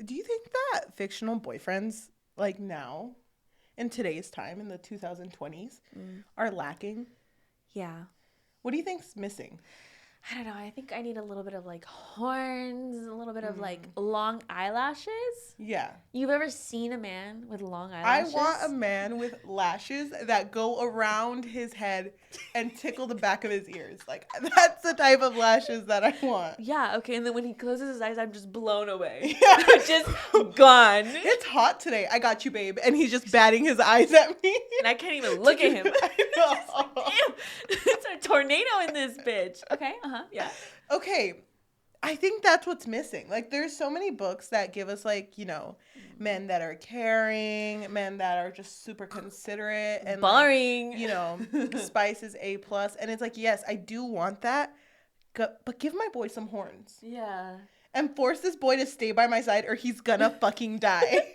Do you think that fictional boyfriends, like now, in today's time, in the 2020s, are lacking? Yeah. What do you think's missing? I don't know. I think I need a little bit of like horns, a little bit of like long eyelashes. Yeah. You've ever seen a man with long I eyelashes? want a man with lashes that go around his head and tickle the back of his ears. Like, that's the type of lashes that I want. Yeah, okay. And then when he closes his eyes, I'm just blown away. Yeah. Just gone. It's hot today. I got you, babe. And he's just batting his eyes at me. And I can't even look at him. I know. Just like, damn, it's a tornado in this bitch. Okay, yeah. Okay. I think that's what's missing. Like, there's so many books that give us, like, men that are caring, men that are just super considerate, and boring. Like, Spice is A+. And it's like, yes, I do want that, but give my boy some horns. Yeah. And force this boy to stay by my side, or he's gonna fucking die.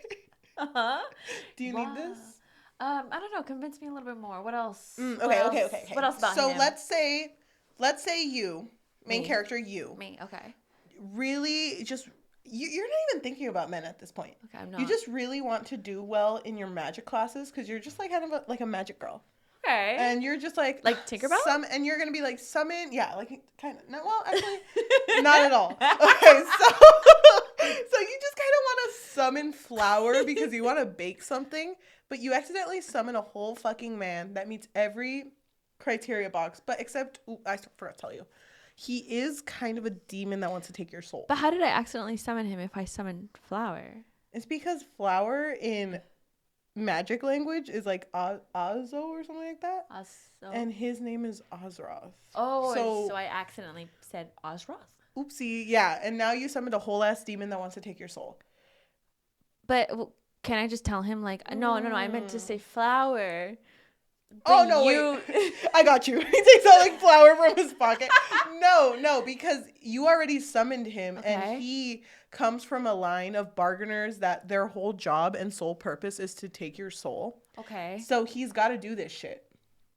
Do you need this? I don't know. Convince me a little bit more. What else? Okay. What else about him? So let's say you, main character, you. Me, okay. Really just, you're not even thinking about men at this point. Okay, I'm not. You just really want to do well in your magic classes because you're just like kind of like a magic girl. Okay. And you're just like Tinkerbell? and you're gonna be like summon, yeah, like kind of. No, well, actually, not at all. Okay, so you just kind of want to summon flour because you want to bake something, but you accidentally summon a whole fucking man that meets every criteria box, but except I forgot to tell you. He is kind of a demon that wants to take your soul. But how did I accidentally summon him if I summoned flour? It's because flower in magic language is like Ozo or something like that. And his name is Ozroth. Oh, so I accidentally said Ozroth? Oopsie, yeah. And now you summoned a whole ass demon that wants to take your soul. But can I just tell him like, no, I meant to say flower. Oh, no, wait. I got you. He takes out, like, flour from his pocket. No, because you already summoned him, and he comes from a line of bargainers that their whole job and sole purpose is to take your soul. Okay. So he's got to do this shit.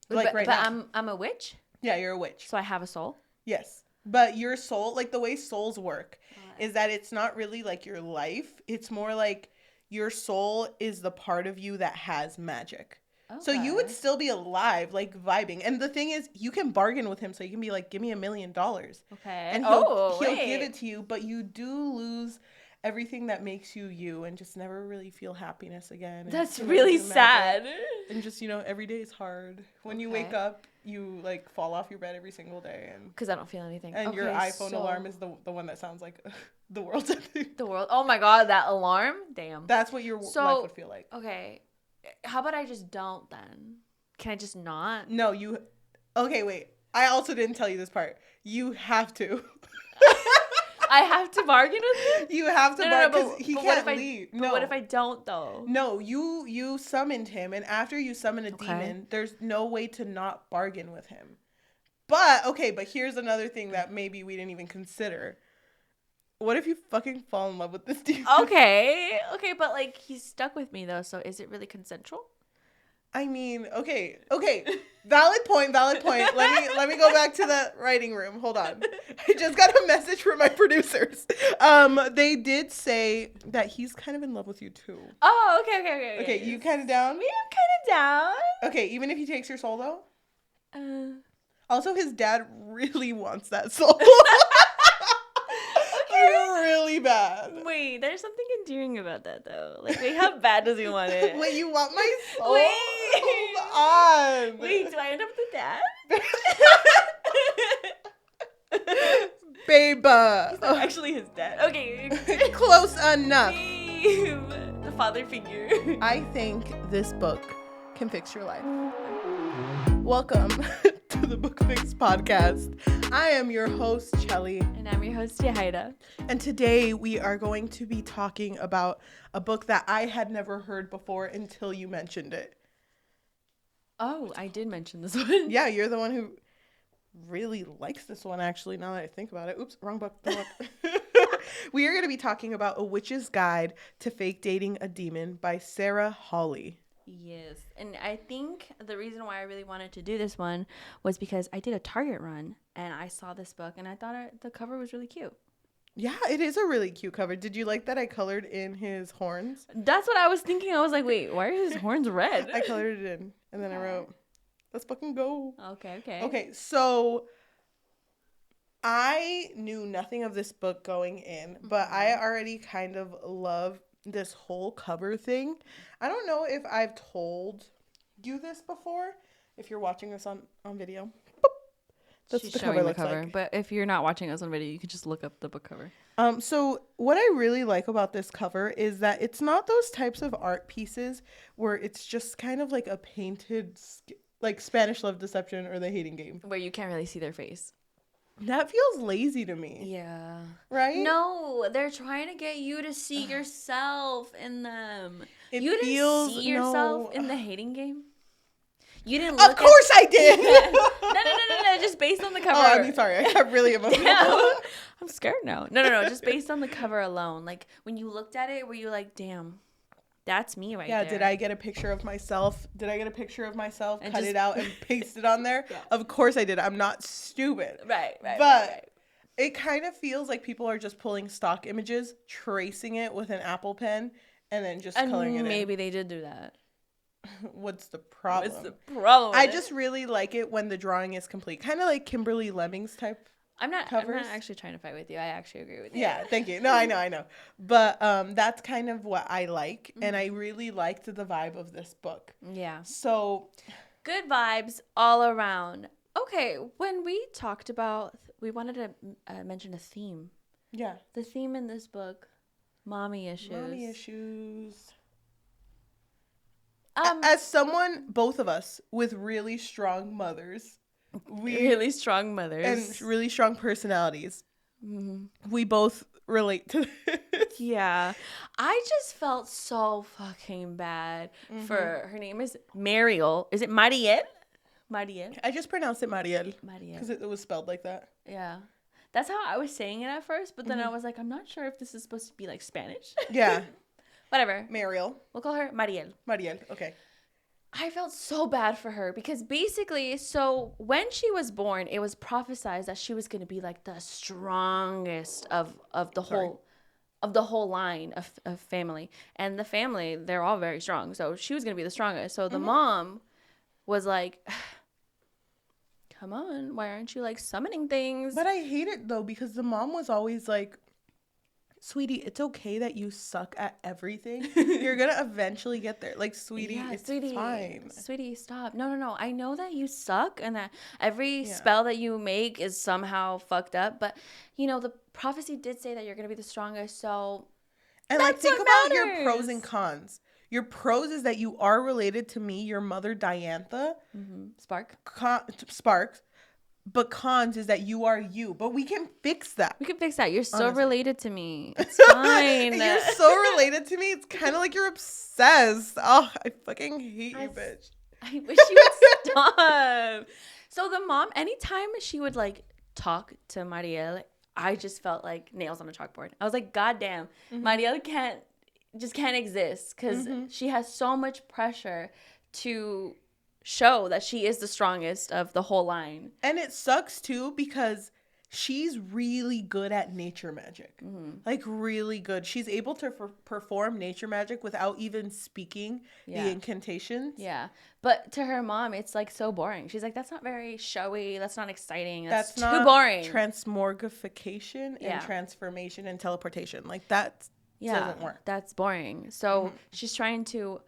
But now. I'm a witch? Yeah, you're a witch. So I have a soul? Yes. But your soul, like, the way souls work is that it's not really, like, your life. It's more like your soul is the part of you that has magic. Okay. So you would still be alive, like, vibing. And the thing is, you can bargain with him, so you can be like, give me $1 million. Okay. And he'll give it to you, but you do lose everything that makes you you and just never really feel happiness again. That's really sad. And just, every day is hard. When you wake up, you, like, fall off your bed every single day. Because I don't feel anything. And your iPhone alarm is the one that sounds like the world's ending. The world? Oh, my God, that alarm? Damn. That's what your life would feel like. Okay. How about I just don't then? Can I just not? No, okay, wait. I also didn't tell you this part. You have to. I have to bargain with him? You have to bargain because he can't leave. But what if I don't, though? No, you summoned him, and after you summon a demon, there's no way to not bargain with him. But here's another thing that maybe we didn't even consider. What if you fucking fall in love with this demon? Okay, but like he's stuck with me though, so is it really consensual? I mean, okay. Valid point. Let me go back to the writing room. Hold on. I just got a message from my producers. They did say that he's kind of in love with you too. Oh, okay. Okay, you kind of down? I'm kind of down. Okay, even if he takes your soul though? Also, his dad really wants that soul. Really bad. Wait, there's something endearing about that though. Like, wait, how bad does he want it? Wait, you want my soul? Wait. Hold on. Wait, do I end up with the dad? Babe. He's not actually his dad. Okay. Close enough. Babe. The father figure. I think this book can fix your life. Welcome to the Book Fix podcast. I am your host, Chelly. And I'm your host, Yahaira. And today we are going to be talking about a book that I had never heard before until you mentioned it. Oh, I did mention this one. Yeah, you're the one who really likes this one, actually, now that I think about it. Oops, wrong book. We are going to be talking about A Witch's Guide to Fake Dating a Demon by Sarah Hawley. Yes, and I think the reason why I really wanted to do this one was because I did a Target run and I saw this book and I thought the cover was really cute. Yeah, it is a really cute cover. Did you like that I colored in his horns? That's what I was thinking. I was like, wait, why are his horns red? I colored it in, and then I wrote, let's fucking go. Okay. Okay, so I knew nothing of this book going in, but I already kind of love this whole cover thing. I don't know if I've told you this before, if you're watching this on video. That's She's showing the cover. Like. But if you're not watching us on video, you can just look up the book cover. So what I really like about this cover is that it's not those types of art pieces where it's just kind of like a painted, like Spanish Love Deception or The Hating Game. Where you can't really see their face. That feels lazy to me. Yeah. Right? No, they're trying to get you to see yourself in them. You didn't see yourself in The Hating Game? You didn't look. Of course I did. No. Just based on the cover. Oh, I'm sorry. I got really emotional. I'm scared now. No. Just based on the cover alone. Like, when you looked at it, were you like, damn, that's me there. Yeah, did I get a picture of myself? Cut just... it out, and paste it on there? Yeah. Of course I did. I'm not stupid. Right. But it kind of feels like people are just pulling stock images, tracing it with an Apple pen, and then just coloring it in. Maybe they did do that. What's the problem? I just really like it when the drawing is complete. Kind of like Kimberly Lemmings type. I'm not actually trying to fight with you. I actually agree with you. Yeah, thank you. No, I know. But that's kind of what I like. Mm-hmm. And I really liked the vibe of this book. Yeah. So good vibes all around. Okay, when we talked about, we wanted to mention a theme. Yeah. The theme in this book, mommy issues. Mommy issues. As someone, both of us, with really strong mothers. Really strong mothers. And really strong personalities. Mm-hmm. We both relate to this. Yeah. I just felt so fucking bad for, her name is Mariel. Is it Mariel? Mariel? I just pronounced it Mariel. Because it was spelled like that. Yeah. That's how I was saying it at first, but then I was like, I'm not sure if this is supposed to be like Spanish. Yeah. Whatever. Mariel. We'll call her Mariel. Mariel, okay. I felt so bad for her because basically, so when she was born, it was prophesized that she was going to be like the strongest of the whole line of family. And the family, they're all very strong. So she was going to be the strongest. So the mom was like, come on, why aren't you like summoning things? But I hate it though because the mom was always like, sweetie, it's okay that you suck at everything. You're going to eventually get there. Like, sweetie, it's fine. Sweetie, stop. No. I know that you suck and that every spell that you make is somehow fucked up. But, you know, the prophecy did say that you're going to be the strongest. So, and like, think about your pros and cons. Your pros is that you are related to me, your mother, Diantha. Mm-hmm. Sparks. But cons is that you are you. But we can fix that. You're so related to me. It's fine. You're so related to me. It's kind of like you're obsessed. Oh, I fucking hate you, bitch. I wish you would stop. So the mom, anytime she would like talk to Mariel, I just felt like nails on a chalkboard. I was like, God damn, Mariel can't exist because she has so much pressure to show that she is the strongest of the whole line. And it sucks too because she's really good at nature magic. Like really good. She's able to perform nature magic without even speaking the incantations. Yeah. But to her mom, it's like so boring. She's like, that's not very showy. That's not exciting. That's too boring. Transmorgification and transformation and teleportation. Like that doesn't work. That's boring. So she's trying to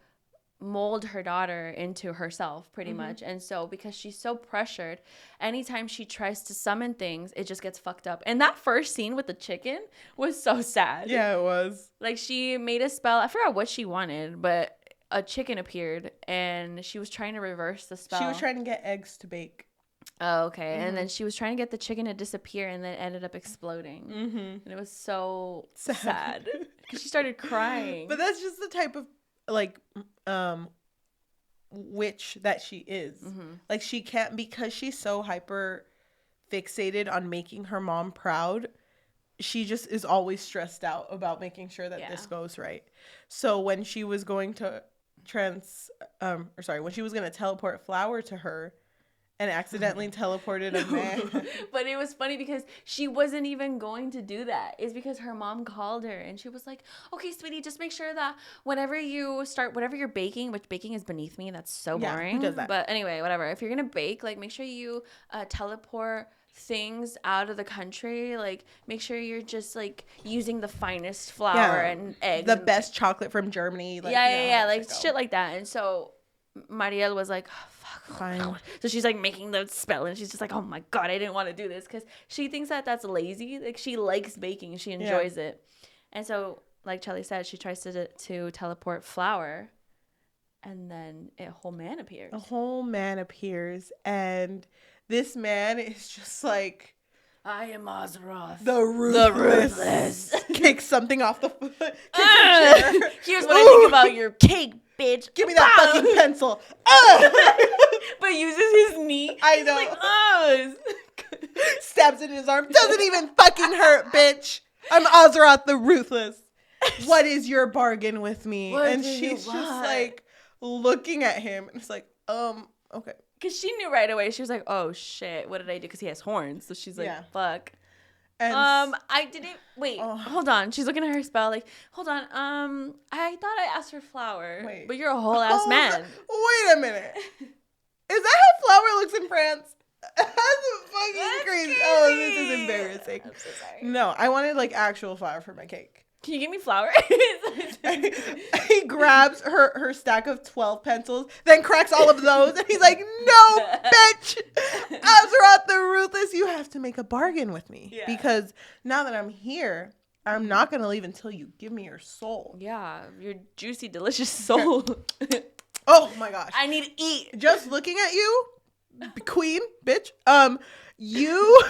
mold her daughter into herself pretty much. And so because she's so pressured, anytime she tries to summon things, it just gets fucked up. And that first scene with the chicken was so sad. Yeah, it was. Like she made a spell. I forgot what she wanted, but a chicken appeared and she was trying to reverse the spell. She was trying to get eggs to bake. Oh, okay. And then she was trying to get the chicken to disappear and then ended up exploding. And it was so sad. Because she started crying. But that's just the type of like witch that she is. Like she can't, because she's so hyper fixated on making her mom proud, she just is always stressed out about making sure that this goes right. So when she was going to when she was going to teleport Flower to her and accidentally teleported a man. But it was funny because she wasn't even going to do that. It's because her mom called her and she was like, okay, sweetie, just make sure that whenever you're baking, which baking is beneath me. That's so boring. Who does that? But anyway, whatever. If you're going to bake, like make sure you teleport things out of the country. Like make sure you're just like using the finest flour and eggs. The best chocolate from Germany. Like, yeah. Like shit like that. And so Mariel was like, oh, fuck. Fine. Oh, so she's like making the spell and she's just like, oh my God, I didn't want to do this because she thinks that that's lazy. Like she likes baking. She enjoys it. And so like Charlie said, she tries to teleport flour and then a whole man appears. A whole man appears and this man is just like, I am Azeroth. The ruthless. Kicks something off the foot. Here's what I think about your cake, bitch. Give me that fucking pencil. But uses his knee. I know. Like, stabs it in his arm. Doesn't even fucking hurt, bitch. I'm Azeroth the Ruthless. What is your bargain with me? And she's just like looking at him. And it's like, okay. Because she knew right away. She was like, oh, shit. What did I do? Because he has horns. So she's like, fuck. And I didn't. Wait, hold on. She's looking at her spell. Like, hold on. I thought I asked for flour. Wait. But you're a whole ass man. Wait a minute. Is that how flour looks in France? That's fucking crazy. Oh, this is embarrassing. I'm so sorry. No, I wanted like actual flour for my cake. Can you give me flour? He grabs her stack of 12 pencils, then cracks all of those, and he's like, no, bitch! Azeroth the Ruthless, you have to make a bargain with me. Yeah. Because now that I'm here, I'm not going to leave until you give me your soul. Yeah, your juicy, delicious soul. Oh, my gosh. I need to eat. Just looking at you, queen, bitch, you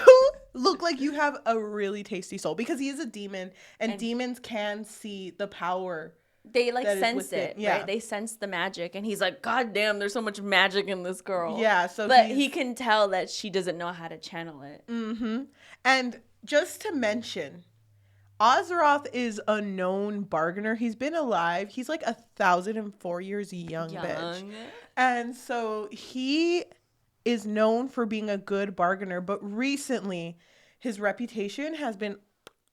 look like you have a really tasty soul because he is a demon and demons can see the power. They like sense it, right? They sense the magic and he's like, God damn, there's so much magic in this girl. Yeah. So but he can tell that she doesn't know how to channel it. Mm-hmm. And just to mention, Azeroth is a known bargainer. He's been alive. He's like 1,004 years young. Bitch. And so he is known for being a good bargainer, but recently his reputation has been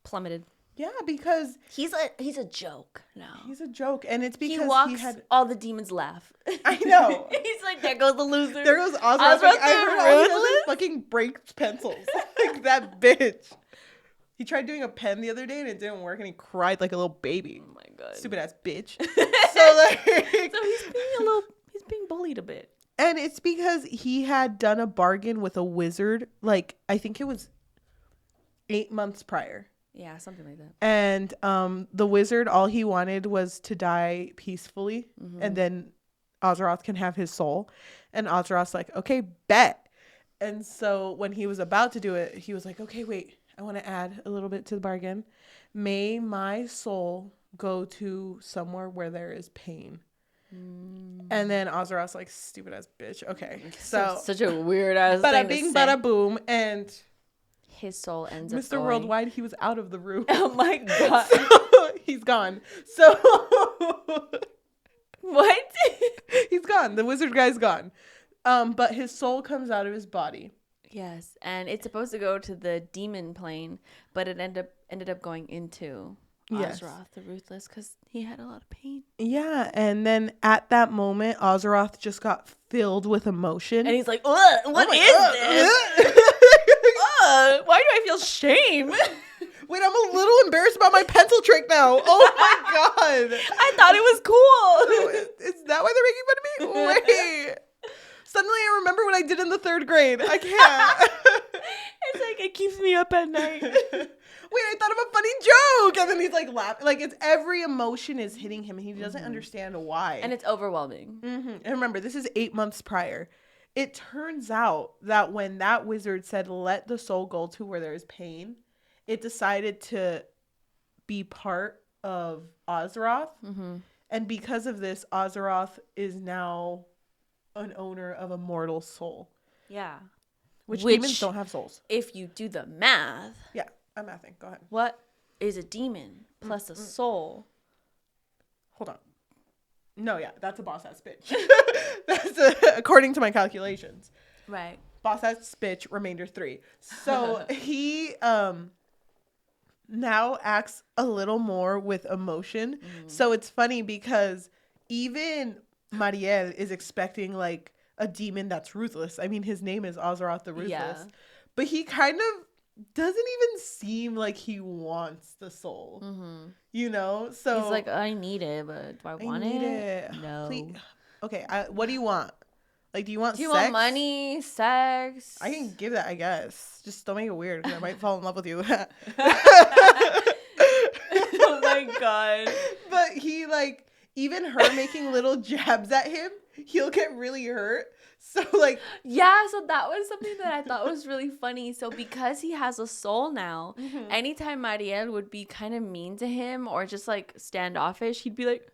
plummeted. Yeah, because he's a joke now. He's a joke, and it's because he had all the demons laugh. I know. He's like, there goes the loser. There goes Azeroth. Like, I heard all he does is fucking breaks pencils. Like that bitch. He tried doing a pen the other day and it didn't work, and he cried like a little baby. Oh my God, stupid ass bitch. So he's being bullied a bit. And it's because he had done a bargain with a wizard, like, I think it was 8 months prior. Yeah, something like that. And the wizard, all he wanted was to die peacefully. Mm-hmm. And then Azeroth can have his soul. And Azeroth's like, okay, bet. And so when he was about to do it, he was like, okay, wait, I want to add a little bit to the bargain. May my soul go to somewhere where there is pain. And then Azeroth's like, stupid ass bitch. Okay. So such a weird ass thing. Bada bing, bada boom. And his soul ends up Mr. Worldwide, he was out of the room. Oh my God. So he's gone. So what? He's gone. The wizard guy's gone. But his soul comes out of his body. Yes. And it's supposed to go to the demon plane, but it ended up going into Azeroth the Ruthless because he had a lot of pain. Yeah, and then at that moment, Azeroth just got filled with emotion. And he's like, what is this? Why do I feel shame? Wait, I'm a little embarrassed about my pencil trick now. Oh my God. I thought it was cool. Is that why they're making fun of me? Wait. Suddenly I remember what I did in the 3rd grade. I can't. It's like it keeps me up at night. Wait, I thought of a funny joke. And then he's like laughing. Like it's every emotion is hitting him and he doesn't understand why. And it's overwhelming. Mm-hmm. And remember, this is 8 months prior. It turns out that when that wizard said, let the soul go to where there is pain, it decided to be part of Azeroth. Mm-hmm. And because of this, Azeroth is now an owner of a mortal soul. Yeah. Which demons don't have souls. If you do the math. Yeah, I'm mathing. Go ahead. What is a demon plus a soul? Hold on. No, yeah, that's a boss ass bitch. That's according to my calculations. Right. boss ass bitch, remainder 3. So he now acts a little more with emotion. So it's funny because even Mariel is expecting like a demon that's ruthless. I mean, his name is Azeroth the Ruthless. Yeah. But he kind of doesn't even seem like he wants the soul. You know? So he's like, I need it, but do I want it? No. Please. Okay, what do you want? Like, do you want sex? Do you want money, sex? I can give that, I guess. Just don't make it weird because I might fall in love with you. Oh my God. But he, like, even her making little jabs at him, he'll get really hurt. So, like... Yeah, so that was something that I thought was really funny. So, because he has a soul now, anytime Mariel would be kind of mean to him or just, like, standoffish, he'd be like...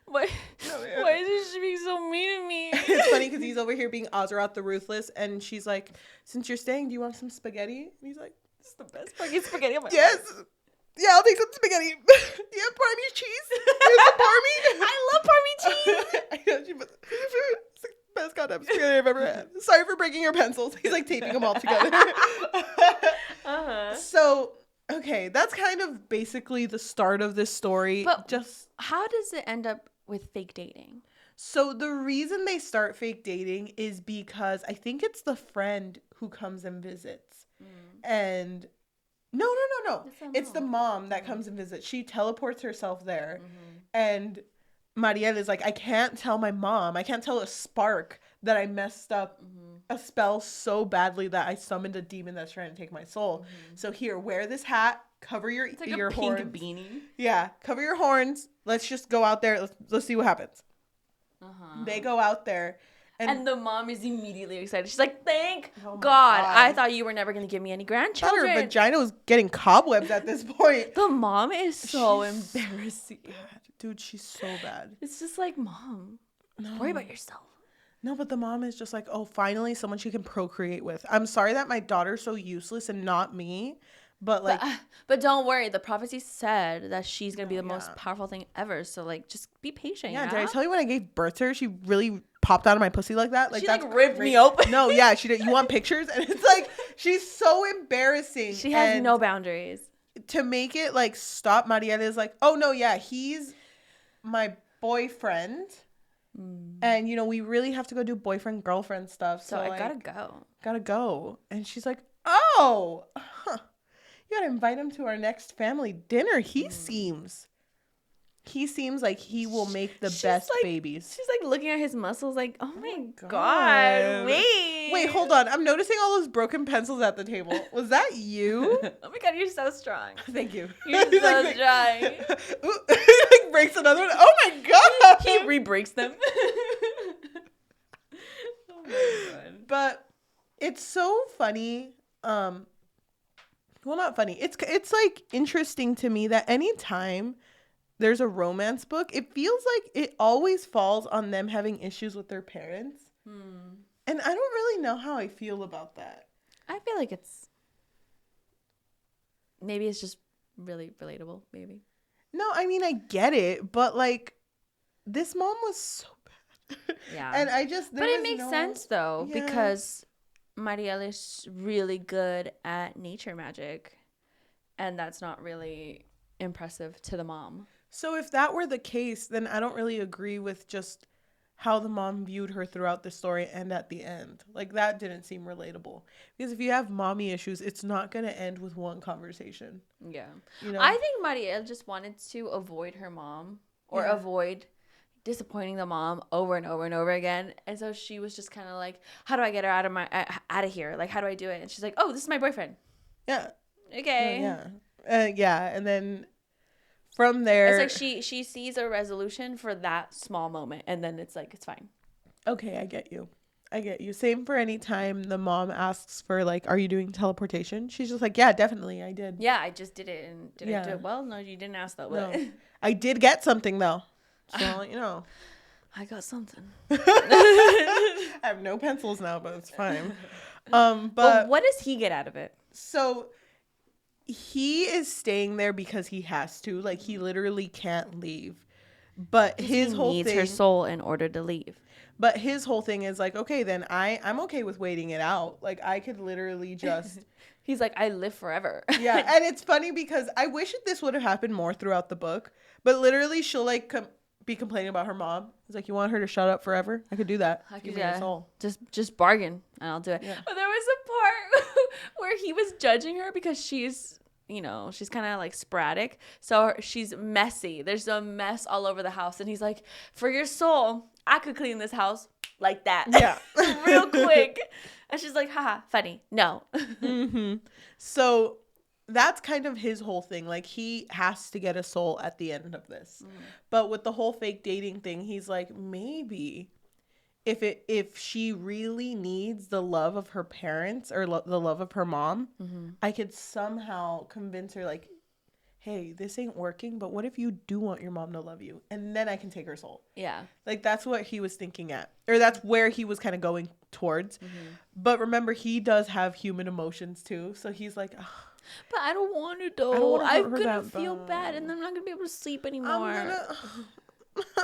Why is she being so mean to me? It's funny because he's over here being Azeroth the Ruthless, and she's like, since you're staying, do you want some spaghetti? And he's like, this is the best fucking spaghetti of my life. Yes. Yeah, I'll take some spaghetti. Do you have Parmesan cheese? Do you have some Parmy? I love Parmesan cheese. I know, it's the best goddamn spaghetti I've ever had. Sorry for breaking your pencils. He's like taping them all together. So, okay, that's kind of basically the start of this story. But just how does it end up with fake dating? So the reason they start fake dating is because I think it's the friend who comes and visits. And no. It's the mom that comes and visits. She teleports herself there. And Mariel is like, I can't tell my mom. I can't tell a spark that I messed up a spell so badly that I summoned a demon that's trying to take my soul. So here, wear this hat. Cover your it's like your a pink horns. Beanie. Yeah, cover your horns. Let's just go out there. Let's see what happens. They go out there. And the mom is immediately excited. She's like, thank God. I thought you were never going to give me any grandchildren. Her vagina was getting cobwebs at this point. The mom is so embarrassing. Dude, she's so bad. It's just like, Mom, worry about yourself. No, but the mom is just like, oh, finally someone she can procreate with. I'm sorry that my daughter's so useless and not me. But like, but don't worry. The prophecy said that she's gonna be the most powerful thing ever. So like, just be patient. Yeah. Did I tell you when I gave birth to her, she really popped out of my pussy like that? Like she ripped me open. No, yeah, she did. You want pictures? And it's like she's so embarrassing. She has no boundaries. To make it like stop, Mariela is like, oh no, yeah, he's my boyfriend, and you know we really have to go do boyfriend girlfriend stuff. So I like, gotta go. And she's like, oh. You gotta invite him to our next family dinner. He seems like he will make the best babies. She's like looking at his muscles like, oh my God. Wait, hold on. I'm noticing all those broken pencils at the table. Was that you? Oh my God, you're so strong. Thank you. You're so strong. Ooh, he like breaks another one. Oh my God. He re-breaks them. Oh my God. But it's so funny. Well, not funny. It's like interesting to me that anytime there's a romance book, it feels like it always falls on them having issues with their parents. And I don't really know how I feel about that. I feel like maybe it's just really relatable, maybe. No, I mean, I get it, but like this mom was so bad. Yeah. And but it makes sense though, because Mariel is really good at nature magic, and that's not really impressive to the mom. So if that were the case, then I don't really agree with just how the mom viewed her throughout the story and at the end. Like, that didn't seem relatable. Because if you have mommy issues, it's not going to end with one conversation. Yeah. You know? I think Mariel just wanted to avoid her mom or avoid disappointing the mom over and over and over again, and so she was just kind of like, how do I get her out of here? Like, how do I do it? And she's like, oh, this is my boyfriend. Yeah. Okay. And then from there, it's like she sees a resolution for that small moment, and then it's like, it's fine. Okay, I get you. Same for any time the mom asks for like, are you doing teleportation? She's just like, yeah, definitely, I did. Yeah, I just did it. And did I do it well? No, you didn't ask that. No. I did get something though. So I'll let you know. I got something. I have no pencils now, but it's fine. But what does he get out of it? So he is staying there because he has to. Like, he literally can't leave. But his whole needs thing, her soul in order to leave. But his whole thing is like, okay, then I'm okay with waiting it out. Like, I could literally just. He's like, I live forever. Yeah, and it's funny because I wish this would have happened more throughout the book. But literally, she'll like be complaining about her mom. It's like, you want her to shut up forever? I could do that. Give me your soul. Just bargain, and I'll do it. Yeah. But there was a part where he was judging her because she's kind of like sporadic. So she's messy. There's a mess all over the house. And he's like, for your soul, I could clean this house like that. Yeah. Real quick. And she's like, haha, funny. No. Mm-hmm. So that's kind of his whole thing. Like, he has to get a soul at the end of this. But with the whole fake dating thing, he's like, maybe if she really needs the love of her parents or the love of her mom, I could somehow convince her, like, hey, this ain't working, but what if you do want your mom to love you? And then I can take her soul. Yeah. Like, that's what he was thinking at. Or that's where he was kind of going towards. But remember, he does have human emotions, too. So he's like, ugh. But I don't want to, though. I'm going to feel bad, and I'm not going to be able to sleep anymore.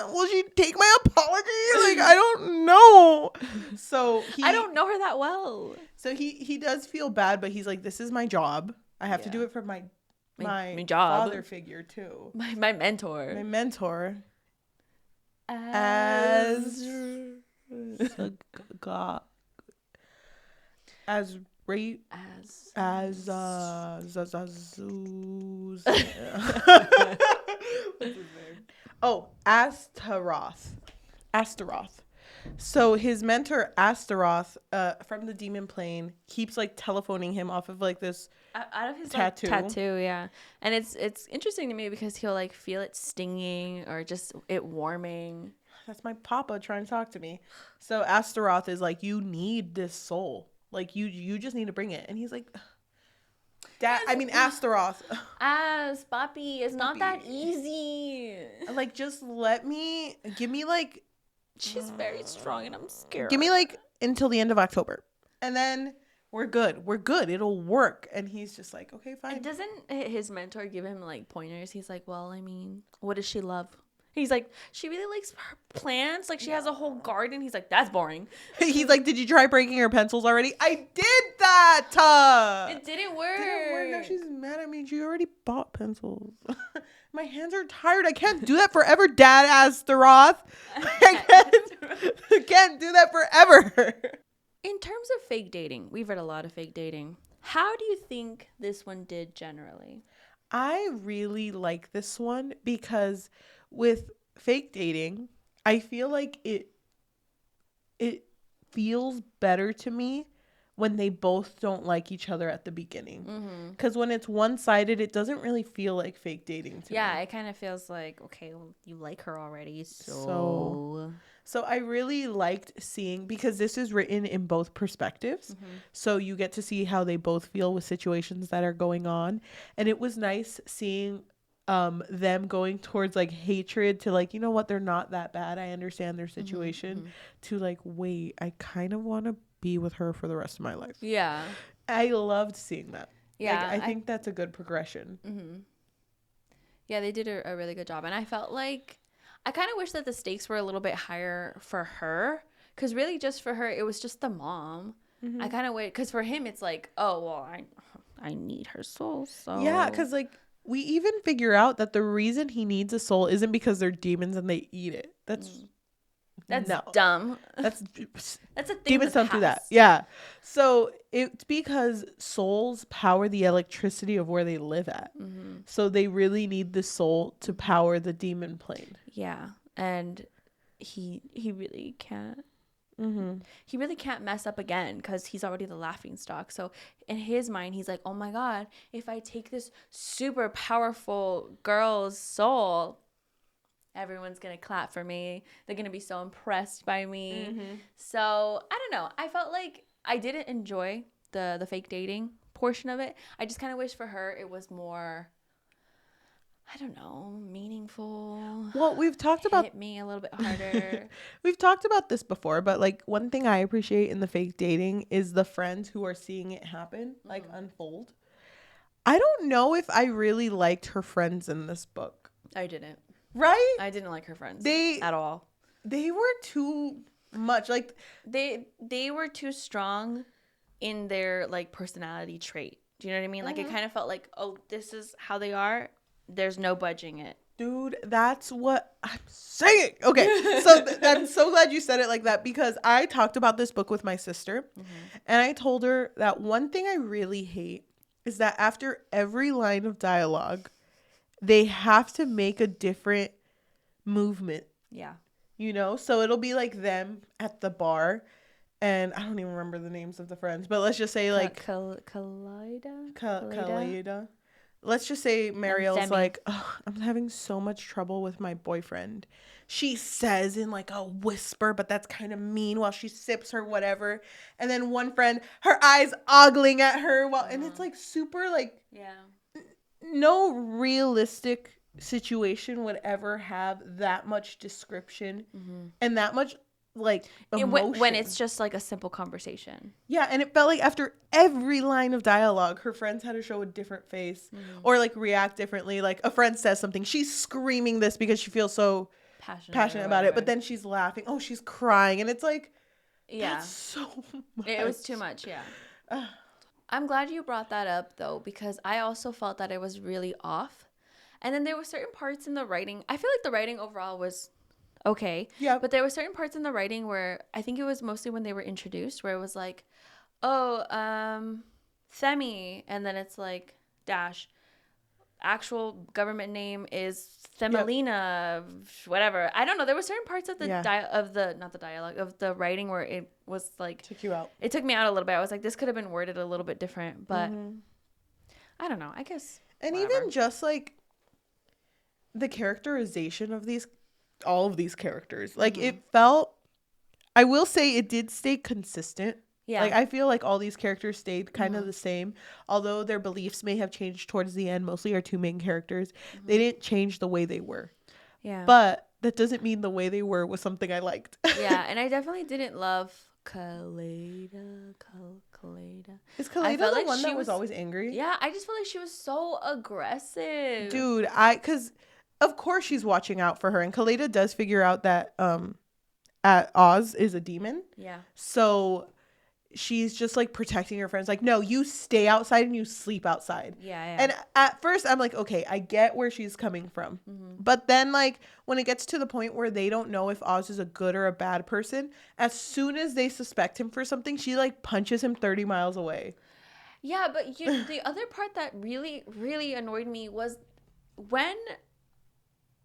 Will she take my apology? Like, I don't know. So I don't know her that well. So he does feel bad, but he's like, this is my job. I have to do it for my job. Father figure too. My mentor. My mentor. Astaroth. So his mentor Astaroth from the demon plane keeps like telephoning him off of like this out of his tattoo. Yeah. And it's interesting to me because he'll like feel it stinging or just it warming. That's my papa trying to talk to me. So Astaroth is like, you need this soul. Like you just need to bring it. And he's like, Astaroth. Papi, it's not that easy. Like, just give me like. She's very strong and I'm scared. Give me like until the end of October. And then we're good. It'll work. And he's just like, okay, fine. And doesn't his mentor give him like pointers? He's like, well, I mean, what does she love? He's like, she really likes her plants. Like, she has a whole garden. He's like, that's boring. He's like, did you try breaking her pencils already? I did that. It didn't work. Now she's mad at me. She already bought pencils. My hands are tired. I can't do that forever, Dad Astaroth. I can't do that forever. In terms of fake dating, we've read a lot of fake dating. How do you think this one did generally? I really like this one because with fake dating, I feel like it feels better to me when they both don't like each other at the beginning. Because when it's one-sided, it doesn't really feel like fake dating to me. Yeah, it kind of feels like, okay, well, you like her already, so I really liked seeing, because this is written in both perspectives. So you get to see how they both feel with situations that are going on. And it was nice seeing them going towards like hatred to like, you know what, they're not that bad. I understand their situation to like, wait, I kind of want to be with her for the rest of my life. Yeah. I loved seeing that. Yeah. Like, I think that's a good progression. Yeah, they did a really good job. And I felt like, I kind of wish that the stakes were a little bit higher for her. Because really just for her, it was just the mom. I kind of wait. Because for him, it's like, oh, well, I need her soul. So yeah, because like, we even figure out that the reason he needs a soul isn't because they're demons and they eat it. That's dumb. That's a thing. Demons don't do that. Yeah. So it's because souls power the electricity of where they live at. So they really need the soul to power the demon plane. Yeah. And he really can't. He really can't mess up again because he's already the laughing stock. So in his mind, he's like, oh my God, if I take this super powerful girl's soul, everyone's going to clap for me. They're going to be so impressed by me. So I don't know. I felt like I didn't enjoy the fake dating portion of it. I just kind of wish for her it was more, I don't know, meaningful. Well, we've talked about hit me a little bit harder. We've talked about this before, but like one thing I appreciate in the fake dating is the friends who are seeing it happen, like unfold. I don't know if I really liked her friends in this book. I didn't. Right? I didn't like her friends They at all. They were too much. Like they were too strong in their like personality trait. Do you know what I mean? Like it kind of felt like, oh, this is how they are. There's no budging it. Dude, that's what I'm saying. Okay, so I'm so glad you said it like that, because I talked about this book with my sister, and I told her that one thing I really hate is that after every line of dialogue, they have to make a different movement. Yeah. You know? So it'll be like them at the bar, and I don't even remember the names of the friends, but let's just say like Kaleida. Let's just say Mariel's like, oh, I'm having so much trouble with my boyfriend. She says in like a whisper, but that's kind of mean, while she sips her whatever. And then one friend, her eyes ogling at her while, and it's like super like, no realistic situation would ever have that much description and that much like emotion. When it's just like a simple conversation. Yeah, and it felt like after every line of dialogue, her friends had to show a different face or like react differently. Like a friend says something, she's screaming this because she feels so passionate about it, but then she's laughing. Oh, she's crying, and it's like, that's so much. It was too much, yeah. I'm glad you brought that up though, because I also felt that it was really off. And then there were certain parts in the writing. I feel like the writing overall was okay. Yeah. But there were certain parts in the writing where I think it was mostly when they were introduced, where it was like, oh, Themi, and then it's like dash. Actual government name is Themelina, whatever. I don't know. There were certain parts of the of the writing where it was like took you out. It took me out a little bit. I was like, this could have been worded a little bit different, but I don't know. I guess. And whatever. Even just like the characterization of all of these characters, like it felt. I will say it did stay consistent. Yeah. Like, I feel like all these characters stayed kind of the same, although their beliefs may have changed towards the end. Mostly our two main characters. They didn't change the way they were. Yeah. But that doesn't mean the way they were was something I liked. Yeah, and I definitely didn't love Kaleida. Is Kaleida the one that was always angry? Yeah, I just feel like she was so aggressive. Dude, because of course she's watching out for her. And Kaleida does figure out that Oz is a demon. Yeah. So she's just like protecting her friends, like, no, you stay outside and you sleep outside. Yeah. And at first I'm like, okay, I get where she's coming from. But then like when it gets to the point where they don't know if Oz is a good or a bad person, as soon as they suspect him for something, she like punches him 30 miles away. Yeah, but the other part that really, really annoyed me was when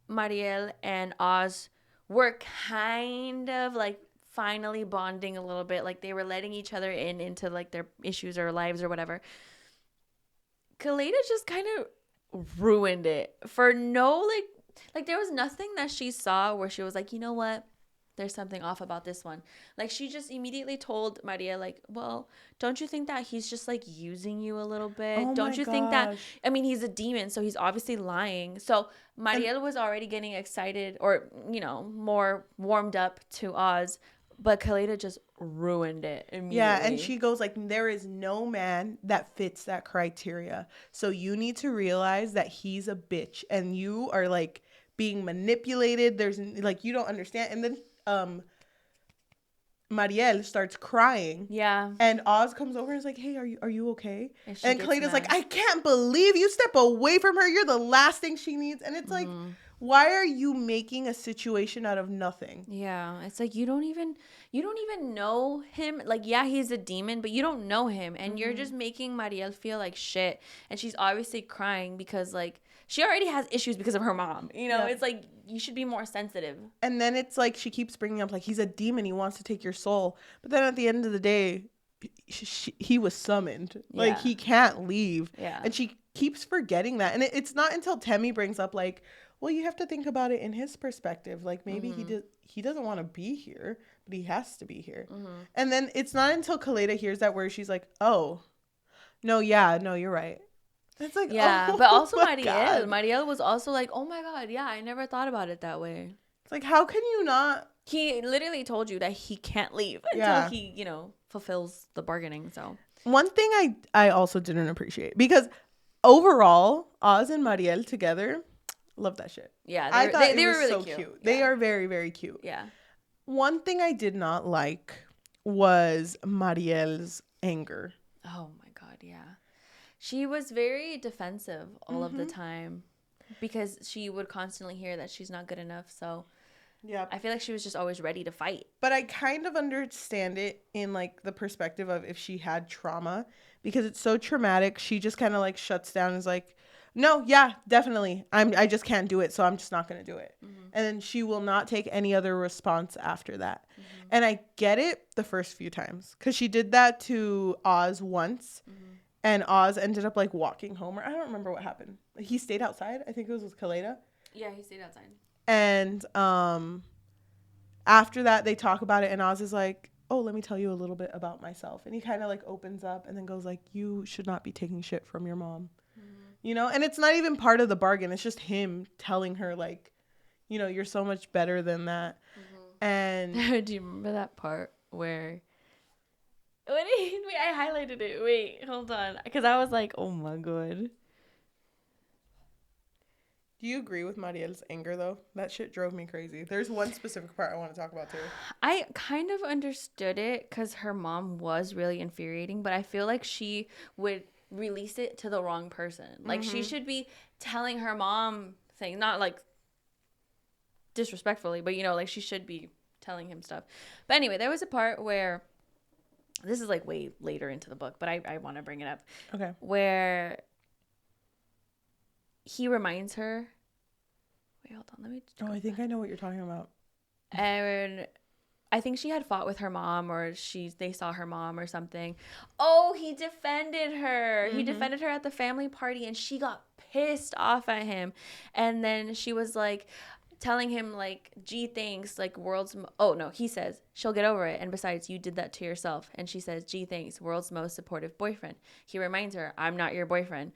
Mariel and Oz were kind of like finally bonding a little bit, like they were letting each other into like their issues or lives or whatever. Kaleida just kind of ruined it for no like there was nothing that she saw where she was like, you know what, there's something off about this one. Like she just immediately told Maria like, well, don't you think that he's just like using you a little bit? Oh don't you think that, I mean, he's a demon, so he's obviously lying. So Mariel was already getting excited or, you know, more warmed up to Oz. But Kaleida just ruined it immediately. Yeah, and she goes like, there is no man that fits that criteria. So you need to realize that he's a bitch and you are like being manipulated. There's like, you don't understand. And then Mariel starts crying. Yeah. And Oz comes over and is like, hey, are you okay? And Kaleida's like, I can't believe you step away from her. You're the last thing she needs. And it's like, why are you making a situation out of nothing? Yeah, it's like you don't even know him. Like, yeah, he's a demon, but you don't know him, and you're just making Mariel feel like shit. And she's obviously crying because like she already has issues because of her mom. You know, it's like you should be more sensitive. And then it's like she keeps bringing up like he's a demon. He wants to take your soul, but then at the end of the day, he was summoned. Like he can't leave. Yeah, and she keeps forgetting that. And it's not until Temmie brings up like, well, you have to think about it in his perspective. Like, maybe he doesn't want to be here, but he has to be here. And then it's not until Kaleida hears that word, she's like, oh, no, you're right. It's like, yeah, but also Mariel was also like, oh my God, yeah, I never thought about it that way. It's like, how can you not? He literally told you that he can't leave until he, you know, fulfills the bargaining. So one thing I also didn't appreciate, because overall, Oz and Mariel together, Love that shit. Yeah, I thought they it were was really so cute. Yeah. They are very, very cute. Yeah. One thing I did not like was Mariel's anger. Oh my God, yeah. She was very defensive all of the time because she would constantly hear that she's not good enough. So yeah, I feel like she was just always ready to fight. But I kind of understand it in like the perspective of if she had trauma, because it's so traumatic. She just kind of like shuts down and is like, no, yeah, definitely. I just can't do it. So I'm just not going to do it. And then she will not take any other response after that. And I get it the first few times because she did that to Oz once. And Oz ended up like walking home, or I don't remember what happened. He stayed outside. I think it was with Kaleda. Yeah, he stayed outside. And after that, they talk about it, and Oz is like, oh, let me tell you a little bit about myself. And he kind of like opens up and then goes like, you should not be taking shit from your mom. You know, and it's not even part of the bargain. It's just him telling her like, you know, you're so much better than that. And do you remember that part where wait, I highlighted it. Wait, hold on, because I was like, oh my God. Do you agree with Mariel's anger, though? That shit drove me crazy. There's one specific part I want to talk about, too. I kind of understood it because her mom was really infuriating, but I feel like she would release it to the wrong person. Like, she should be telling her mom things, not, like, disrespectfully, but, you know, like, she should be telling him stuff. But anyway, there was a part where, this is, like, way later into the book, but I want to bring it up. Okay. Where he reminds her. Wait, hold on. Let me. I think I know what you're talking about. And I think she had fought with her mom, or they saw her mom or something. Oh, he defended her. He defended her at the family party, and she got pissed off at him. And then she was like telling him like, gee, thanks, like he says, she'll get over it. And besides, you did that to yourself. And she says, gee, thanks, world's most supportive boyfriend. He reminds her, I'm not your boyfriend.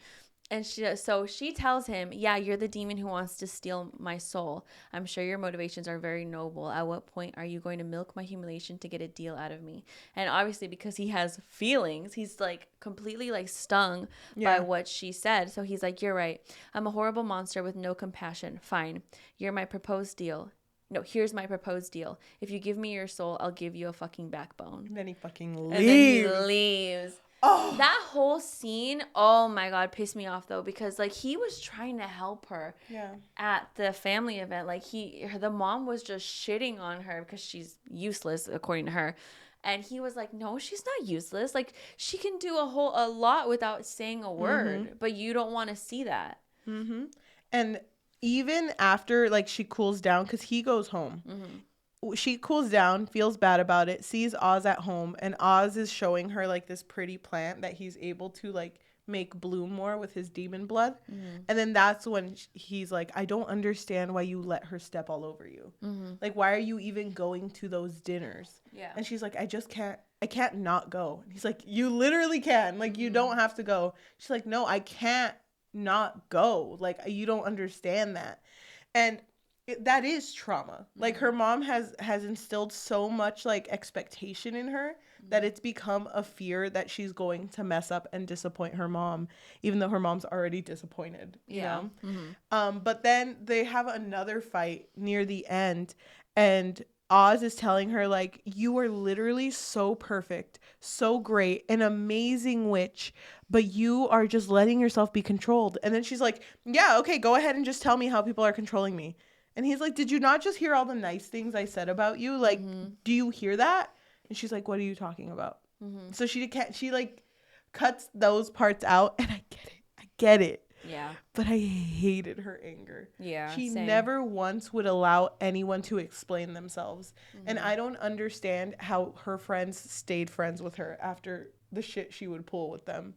And she tells him, yeah, you're the demon who wants to steal my soul. I'm sure your motivations are very noble. At what point are you going to milk my humiliation to get a deal out of me? And obviously, because he has feelings, he's like completely like stung by what she said. So he's like, you're right. I'm a horrible monster with no compassion. Fine. You're my proposed deal. No, here's my proposed deal. If you give me your soul, I'll give you a fucking backbone. And then he fucking leaves. And then he leaves. Oh. That whole scene, oh my God, pissed me off though, because like he was trying to help her at the family event. Like the mom was just shitting on her because she's useless according to her. And he was like, no, she's not useless. Like she can do a lot without saying a word, but you don't want to see that. And even after like she cools down, because he goes home. She cools down, feels bad about it, sees Oz at home, and Oz is showing her like this pretty plant that he's able to like make bloom more with his demon blood. And then that's when he's like, I don't understand why you let her step all over you. Like, why are you even going to those dinners? And she's like, I can't not go. And he's like, you literally can. Like, you don't have to go. She's like, no, I can't not go. Like, you don't understand that. And that is trauma. Like her mom has instilled so much like expectation in her that it's become a fear that she's going to mess up and disappoint her mom, even though her mom's already disappointed, you know? But then they have another fight near the end, and Oz is telling her like, you are literally so perfect, so great, an amazing witch, but you are just letting yourself be controlled. And then she's like, yeah, okay, go ahead and just tell me how people are controlling me. And he's like, did you not just hear all the nice things I said about you? Like, do you hear that? And she's like, what are you talking about? So she like cuts those parts out. And I get it. Yeah. But I hated her anger. Yeah. She same. never once would allow anyone to explain themselves. And I don't understand how her friends stayed friends with her after the shit she would pull with them.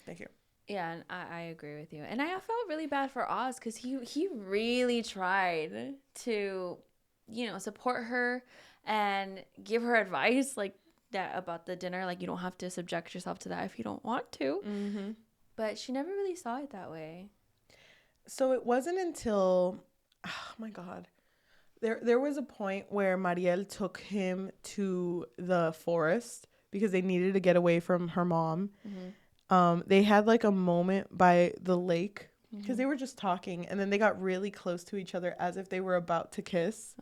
Thank you. Yeah, and I agree with you. And I felt really bad for Oz because he really tried to, you know, support her and give her advice like that about the dinner. Like, you don't have to subject yourself to that if you don't want to. But she never really saw it that way. So it wasn't until, oh my God, there was a point where Mariel took him to the forest because they needed to get away from her mom. They had like a moment by the lake because they were just talking, and then they got really close to each other as if they were about to kiss.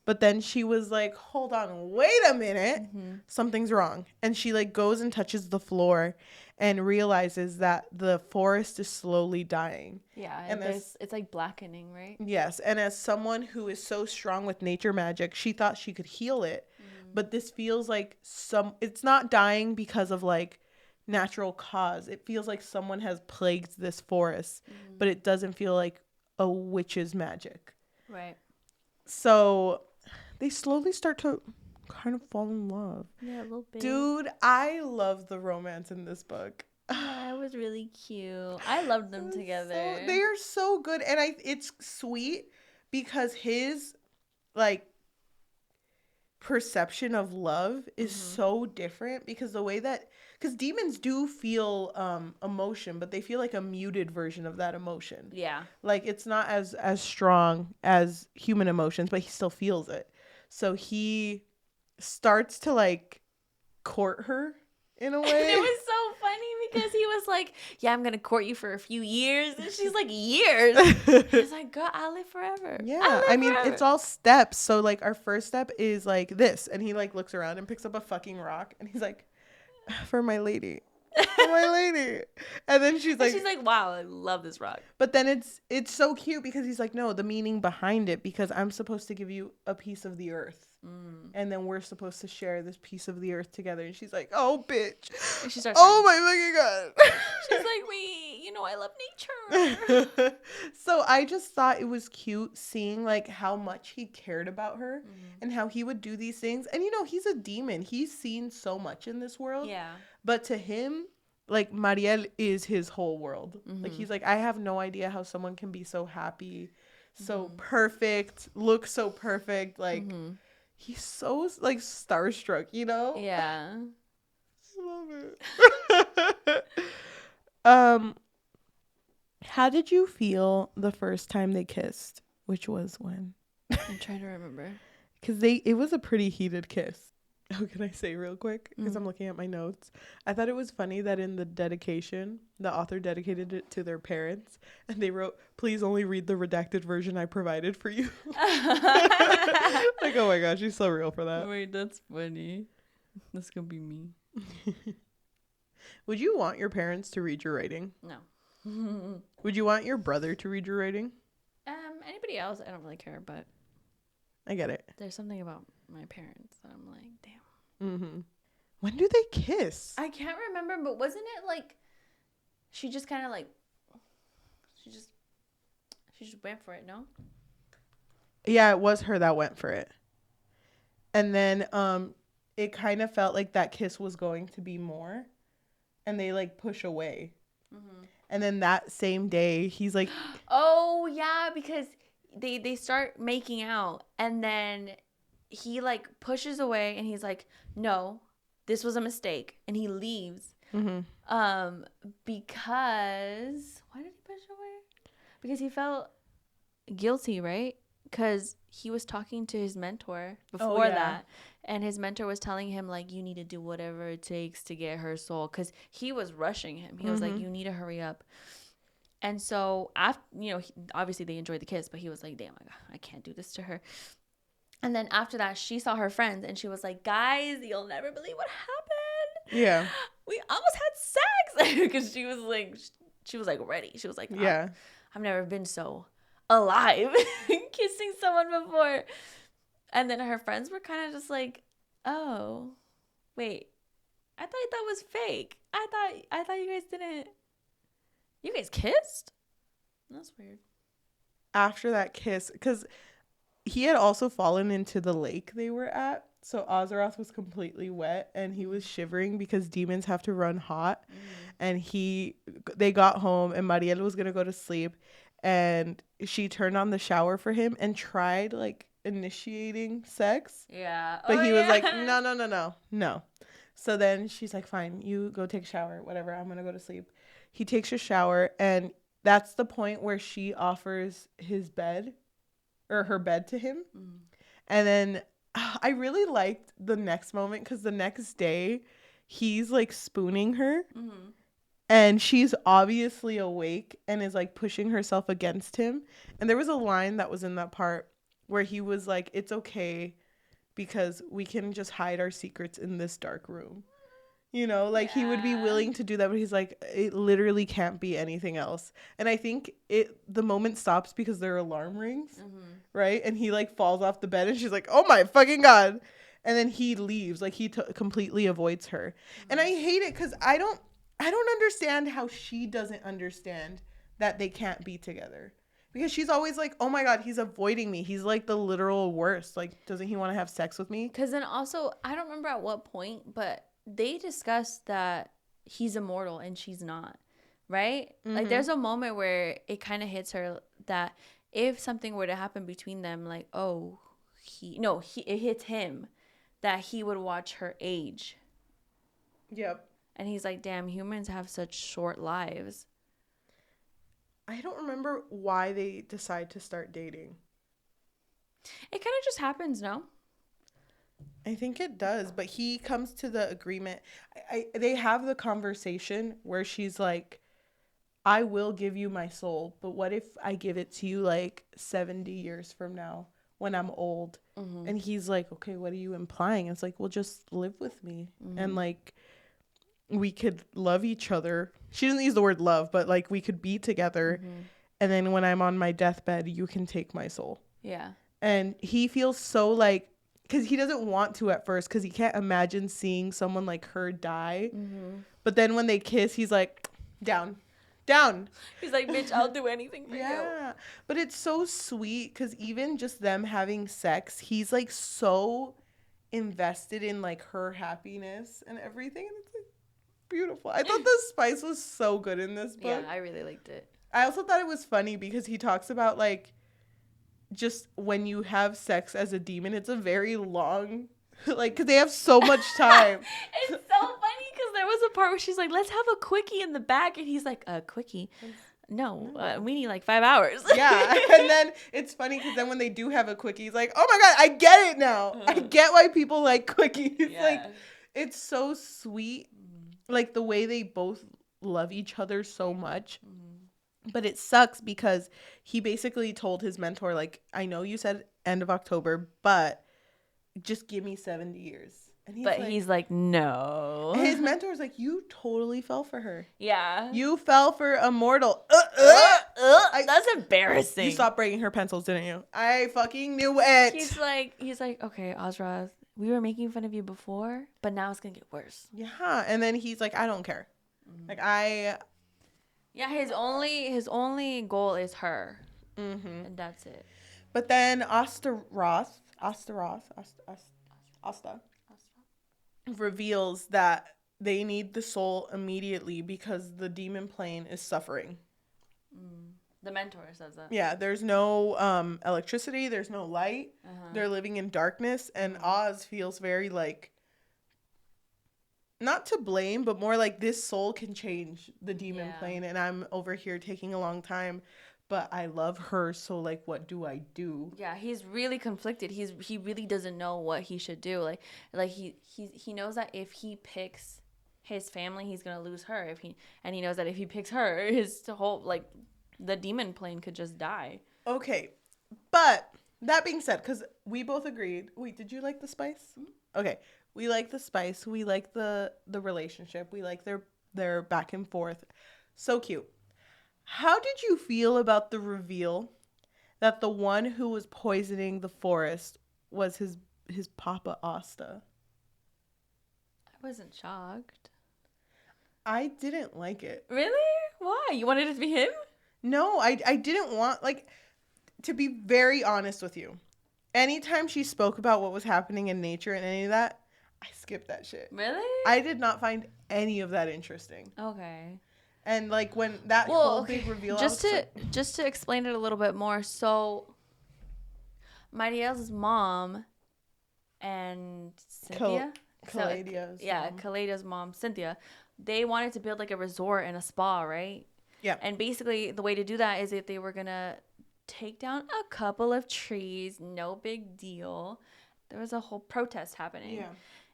But then she was like, hold on, wait a minute, something's wrong. And she like goes and touches the floor and realizes that the forest is slowly dying. Yeah, and it's like blackening, right? Yes, and as someone who is so strong with nature magic, she thought she could heal it. But this feels like it's not dying because of like natural cause. It feels like someone has plagued this forest, but it doesn't feel like a witch's magic. Right. So they slowly start to kind of fall in love. Yeah, a little bit. Dude, I love the romance in this book. Yeah, it was really cute. I loved them together. They are so good, and it's sweet because his like perception of love is so different, because demons do feel emotion, but they feel like a muted version of that emotion. Yeah, like it's not as strong as human emotions, but he still feels it. So he starts to like court her in a way. And it was so funny because he was like, yeah, I'm gonna court you for a few years, and she's like, years? He's like, girl, I'll live forever. Yeah, I mean, it's all steps. So like our first step is like this, and he like looks around and picks up a fucking rock, and he's like, for my lady, for my lady. And then she's like, wow, I love this rock. But then it's so cute because he's like, no, the meaning behind it, because I'm supposed to give you a piece of the earth. And then we're supposed to share this piece of the earth together. And she's like, oh, bitch. And she starts oh, my fucking God. She's like, I love nature. So I just thought it was cute seeing like how much he cared about her and how he would do these things. And, he's a demon. He's seen so much in this world. Yeah. But to him, like, Mariel is his whole world. Like, he's like, I have no idea how someone can be so happy, so perfect, look so perfect. Like, he's so, like, starstruck, Yeah. I love it. How did you feel the first time they kissed? Which was when? I'm trying to remember. Because it was a pretty heated kiss. Oh, can I say real quick? Because I'm looking at my notes. I thought it was funny that in the dedication, the author dedicated it to their parents, and they wrote, please only read the redacted version I provided for you. Like, oh my gosh, she's so real for that. Wait, that's funny. That's gonna be me. Would you want your parents to read your writing? No. Would you want your brother to read your writing? Anybody else, I don't really care, but I get it. there's something about my parents that I'm like, damn. When do they kiss? I can't remember, but wasn't it like she just kind of like she just went for it, no? Yeah, it was her that went for it. And then it kind of felt like that kiss was going to be more, and they like push away. And then that same day, he's like, oh yeah, because they start making out, and then he like pushes away, and he's like, no, this was a mistake, and he leaves. Because why did he push away? Because he felt guilty, right? Because he was talking to his mentor before that, and his mentor was telling him like, you need to do whatever it takes to get her soul, because he was rushing him. He was like, you need to hurry up. And so after, obviously they enjoyed the kiss, but he was like, damn, I can't do this to her. And then after that, she saw her friends, and she was like, guys, you'll never believe what happened. Yeah. We almost had sex. Because she was like ready. She was like, yeah, I've never been so alive kissing someone before. And then her friends were kind of just like, oh, wait, I thought that was fake. I thought you guys didn't. You guys kissed? That's weird. After that kiss, because he had also fallen into the lake they were at. So Azeroth was completely wet, and he was shivering because demons have to run hot. And they got home, and Mariel was going to go to sleep, and she turned on the shower for him and tried like initiating sex. Yeah. But he was like, no. So then she's like, fine, you go take a shower, whatever. I'm going to go to sleep. He takes a shower, and that's the point where she offers his bed or her bed to him. And then I really liked the next moment, because the next day he's like spooning her And she's obviously awake and is like pushing herself against him. And there was a line that was in that part where he was like, it's okay because we can just hide our secrets in this dark room. You know, like he would be willing to do that, but he's like, it literally can't be anything else. And I think the moment stops because their alarm rings, right? And he like falls off the bed and she's like, oh my fucking God. And then he leaves, like he completely avoids her. And I hate it because I don't understand how she doesn't understand that they can't be together. Because she's always like, oh my God, he's avoiding me. He's like the literal worst. Like, doesn't he want to have sex with me? Because then also, I don't remember at what point, but they discussed that he's immortal and she's not, right? Like, there's a moment where it kind of hits her that if something were to happen between them, like, oh, it hits him that he would watch her age. Yep. And he's like, damn, humans have such short lives. I don't remember why they decide to start dating. It kind of just happens, no? I think it does, but he comes to the agreement. They have the conversation where she's like, I will give you my soul, but what if I give it to you like 70 years from now when I'm old? And he's like, okay, what are you implying? It's like, well, just live with me. And like, we could love each other. She doesn't use the word love, but like we could be together. And then when I'm on my deathbed, you can take my soul. Yeah. And he feels so like, because he doesn't want to at first, because he can't imagine seeing someone like her die. But then when they kiss, he's like, down. He's like, bitch, I'll do anything for you. Yeah. But it's so sweet because even just them having sex, he's like so invested in like her happiness and everything. And it's like beautiful. I thought the spice was so good in this book. Yeah, I really liked it. I also thought it was funny because he talks about like just when you have sex as a demon, it's a very long, like, because they have so much time. It's so funny because there was a part where she's like, let's have a quickie in the back. And he's like, a quickie? No, we need like 5 hours. Yeah. And then it's funny because then when they do have a quickie, he's like, oh my God, I get it now. I get why people like quickies. Yeah. Like, it's so sweet. Like the way they both love each other so much. But it sucks because he basically told his mentor, like, I know you said end of October, but just give me 70 years. And he's like, no. His mentor's like, you totally fell for her. Yeah. You fell for immortal. That's embarrassing. You stopped breaking her pencils, didn't you? I fucking knew it. He's like, okay, Ozra, we were making fun of you before, but now it's going to get worse. Yeah. And then he's like, I don't care. Like, Yeah, his only goal is her, and that's it. But then Asta reveals that they need the soul immediately because the demon plane is suffering. The mentor says that. Yeah, there's no electricity, there's no light. They're living in darkness, and Oz feels very like, not to blame, but more like this soul can change the demon plane, and I'm over here taking a long time, but I love her, so like, what do I do? Yeah, he's really conflicted. He really doesn't know what he should do. Like he knows that if he picks his family, he's gonna lose her. And he knows that if he picks her, his whole like the demon plane could just die. Okay, but that being said, because we both agreed. Wait, did you like the spice? Okay. We like the spice. We like the relationship. We like their back and forth. So cute. How did you feel about the reveal that the one who was poisoning the forest was his Papa Asta? I wasn't shocked. I didn't like it. Really? Why? You wanted it to be him? No, I didn't want, like, to be very honest with you. Anytime she spoke about what was happening in nature and any of that, I skipped that shit. Really? I did not find any of that interesting. Okay. And like when that whole big reveal, just to explain it a little bit more. So, Mariel's mom and Cynthia, Kaledia's mom, Cynthia, they wanted to build like a resort and a spa, right? Yeah. And basically, the way to do that is that they were gonna take down a couple of trees. No big deal. There was a whole protest happening. Yeah.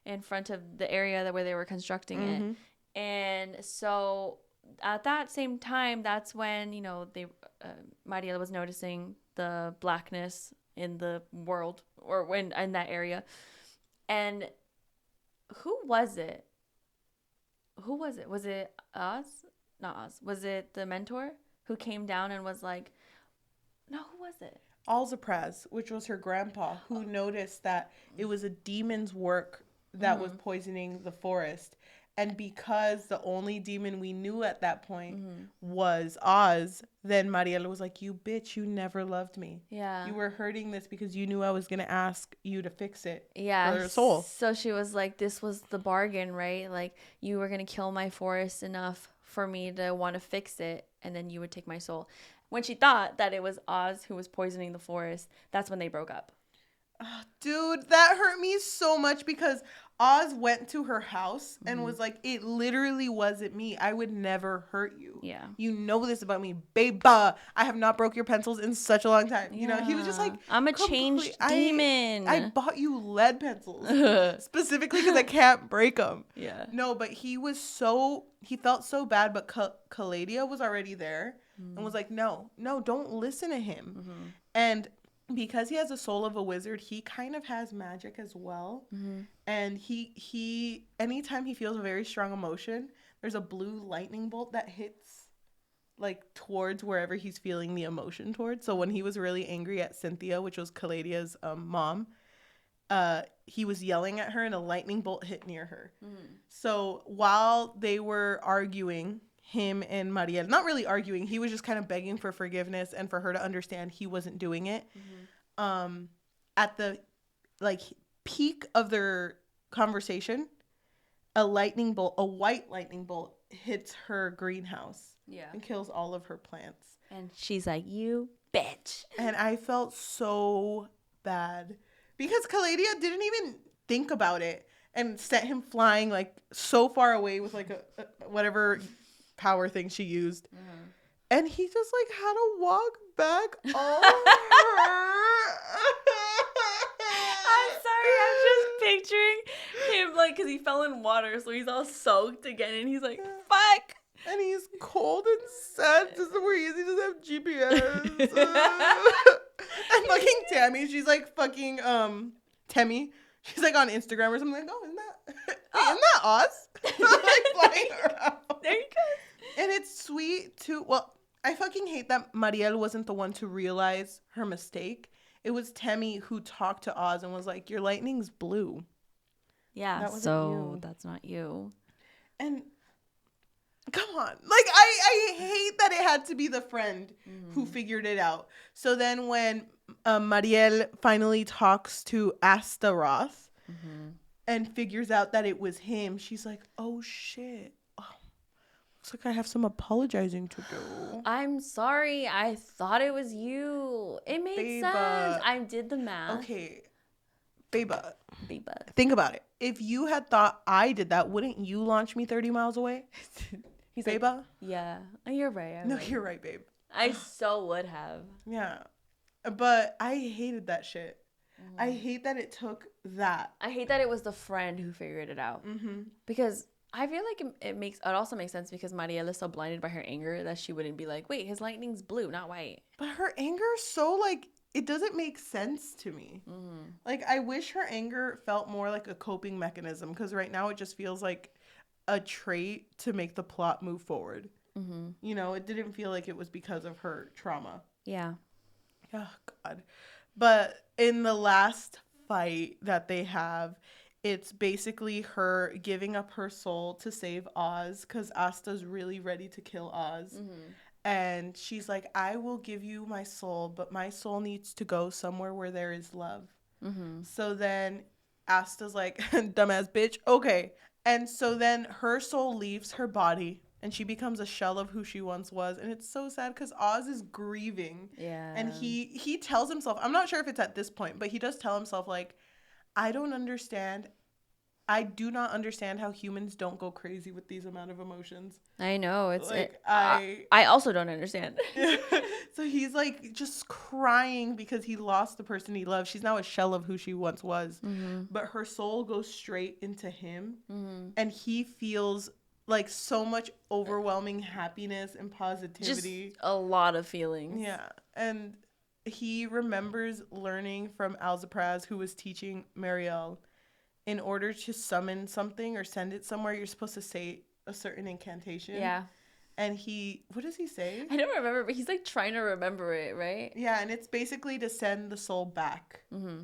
In front of the area where they were constructing it. And so at that same time, that's when, you know, Mariela was noticing the blackness in the world, or when in that area. And who was it? Was it Oz? Not Oz. Was it the mentor who came down and was like, no, who was it? Alzapraz, which was her grandpa, who noticed that it was a demon's work that was poisoning the forest. And because the only demon we knew at that point was Oz, then Mariela was like, you bitch, you never loved me. Yeah. You were hurting this because you knew I was going to ask you to fix it. Yeah. For her soul. So she was like, this was the bargain, right? Like, you were going to kill my forest enough for me to want to fix it, and then you would take my soul. When she thought that it was Oz who was poisoning the forest, that's when they broke up. Oh, dude, that hurt me so much because Oz went to her house and was like, it literally wasn't me. I would never hurt you. Yeah. You know this about me. Babe, I have not broke your pencils in such a long time. Yeah. You know, he was just like, I'm a changed demon. I bought you lead pencils specifically because I can't break them. Yeah. No, but he felt so bad, but Caladia was already there and was like, no, don't listen to him. And because he has the soul of a wizard, he kind of has magic as well. And he anytime he feels a very strong emotion, there's a blue lightning bolt that hits like towards wherever he's feeling the emotion towards. So when he was really angry at Cynthia, which was Caladia's mom, he was yelling at her and a lightning bolt hit near her. So while they were arguing, him and Mariel, not really arguing, he was just kind of begging for forgiveness and for her to understand he wasn't doing it. At the like peak of their conversation, a white lightning bolt hits her greenhouse and kills all of her plants. And she's like, you bitch. And I felt so bad because Caladia didn't even think about it and sent him flying like so far away with like a whatever power thing she used. And he just like had to walk back all her. I'm sorry, I'm just picturing him like, because he fell in water, so he's all soaked again, and he's like, fuck. And he's cold and sad. Just where he is, he doesn't have GPS. And fucking Tammy, she's like fucking Temmie. She's like on Instagram or something. Like, oh, isn't that Oz? Like flying around. There you go. And it's sweet too. Well, I fucking hate that Mariel wasn't the one to realize her mistake. It was Temmie who talked to Oz and was like, your lightning's blue. Yeah, that wasn't so you. That's not you. And come on. Like, I hate that it had to be the friend who figured it out. So then when Mariel finally talks to Astaroth and figures out that it was him, she's like, oh, shit. Looks like I have some apologizing to do. I'm sorry. I thought it was you. It made sense. I did the math. Okay. Beba. Beba. Think about it. If you had thought I did that, wouldn't you launch me 30 miles away? He's Beba? like, yeah. You're right. You're right, babe. I so would have. Yeah. But I hated that shit. I hate that it took that. I hate that it was the friend who figured it out. Because I feel like it also makes sense because Mariela is so blinded by her anger that she wouldn't be like, wait, his lightning's blue, not white. But her anger is so like, it doesn't make sense to me. Like, I wish her anger felt more like a coping mechanism because right now it just feels like a trait to make the plot move forward. You know, it didn't feel like it was because of her trauma. Yeah. Oh, God. But in the last fight that they have, it's basically her giving up her soul to save Oz because Asta's really ready to kill Oz. And she's like, I will give you my soul, but my soul needs to go somewhere where there is love. So then Asta's like, dumbass bitch, okay. And so then her soul leaves her body and she becomes a shell of who she once was. And it's so sad because Oz is grieving. Yeah. And he tells himself, I'm not sure if it's at this point, but he does tell himself, like, I do not understand how humans don't go crazy with these amount of emotions. I know. It's like, I also don't understand. So he's like just crying because he lost the person he loved. She's now a shell of who she once was. But her soul goes straight into him. And he feels like so much overwhelming happiness and positivity. Just a lot of feelings. Yeah. And he remembers learning from Alzapraz, who was teaching Mariel, in order to summon something or send it somewhere, you're supposed to say a certain incantation. Yeah. And what does he say? I don't remember, but he's like trying to remember it, right? Yeah, and it's basically to send the soul back. Mm-hmm.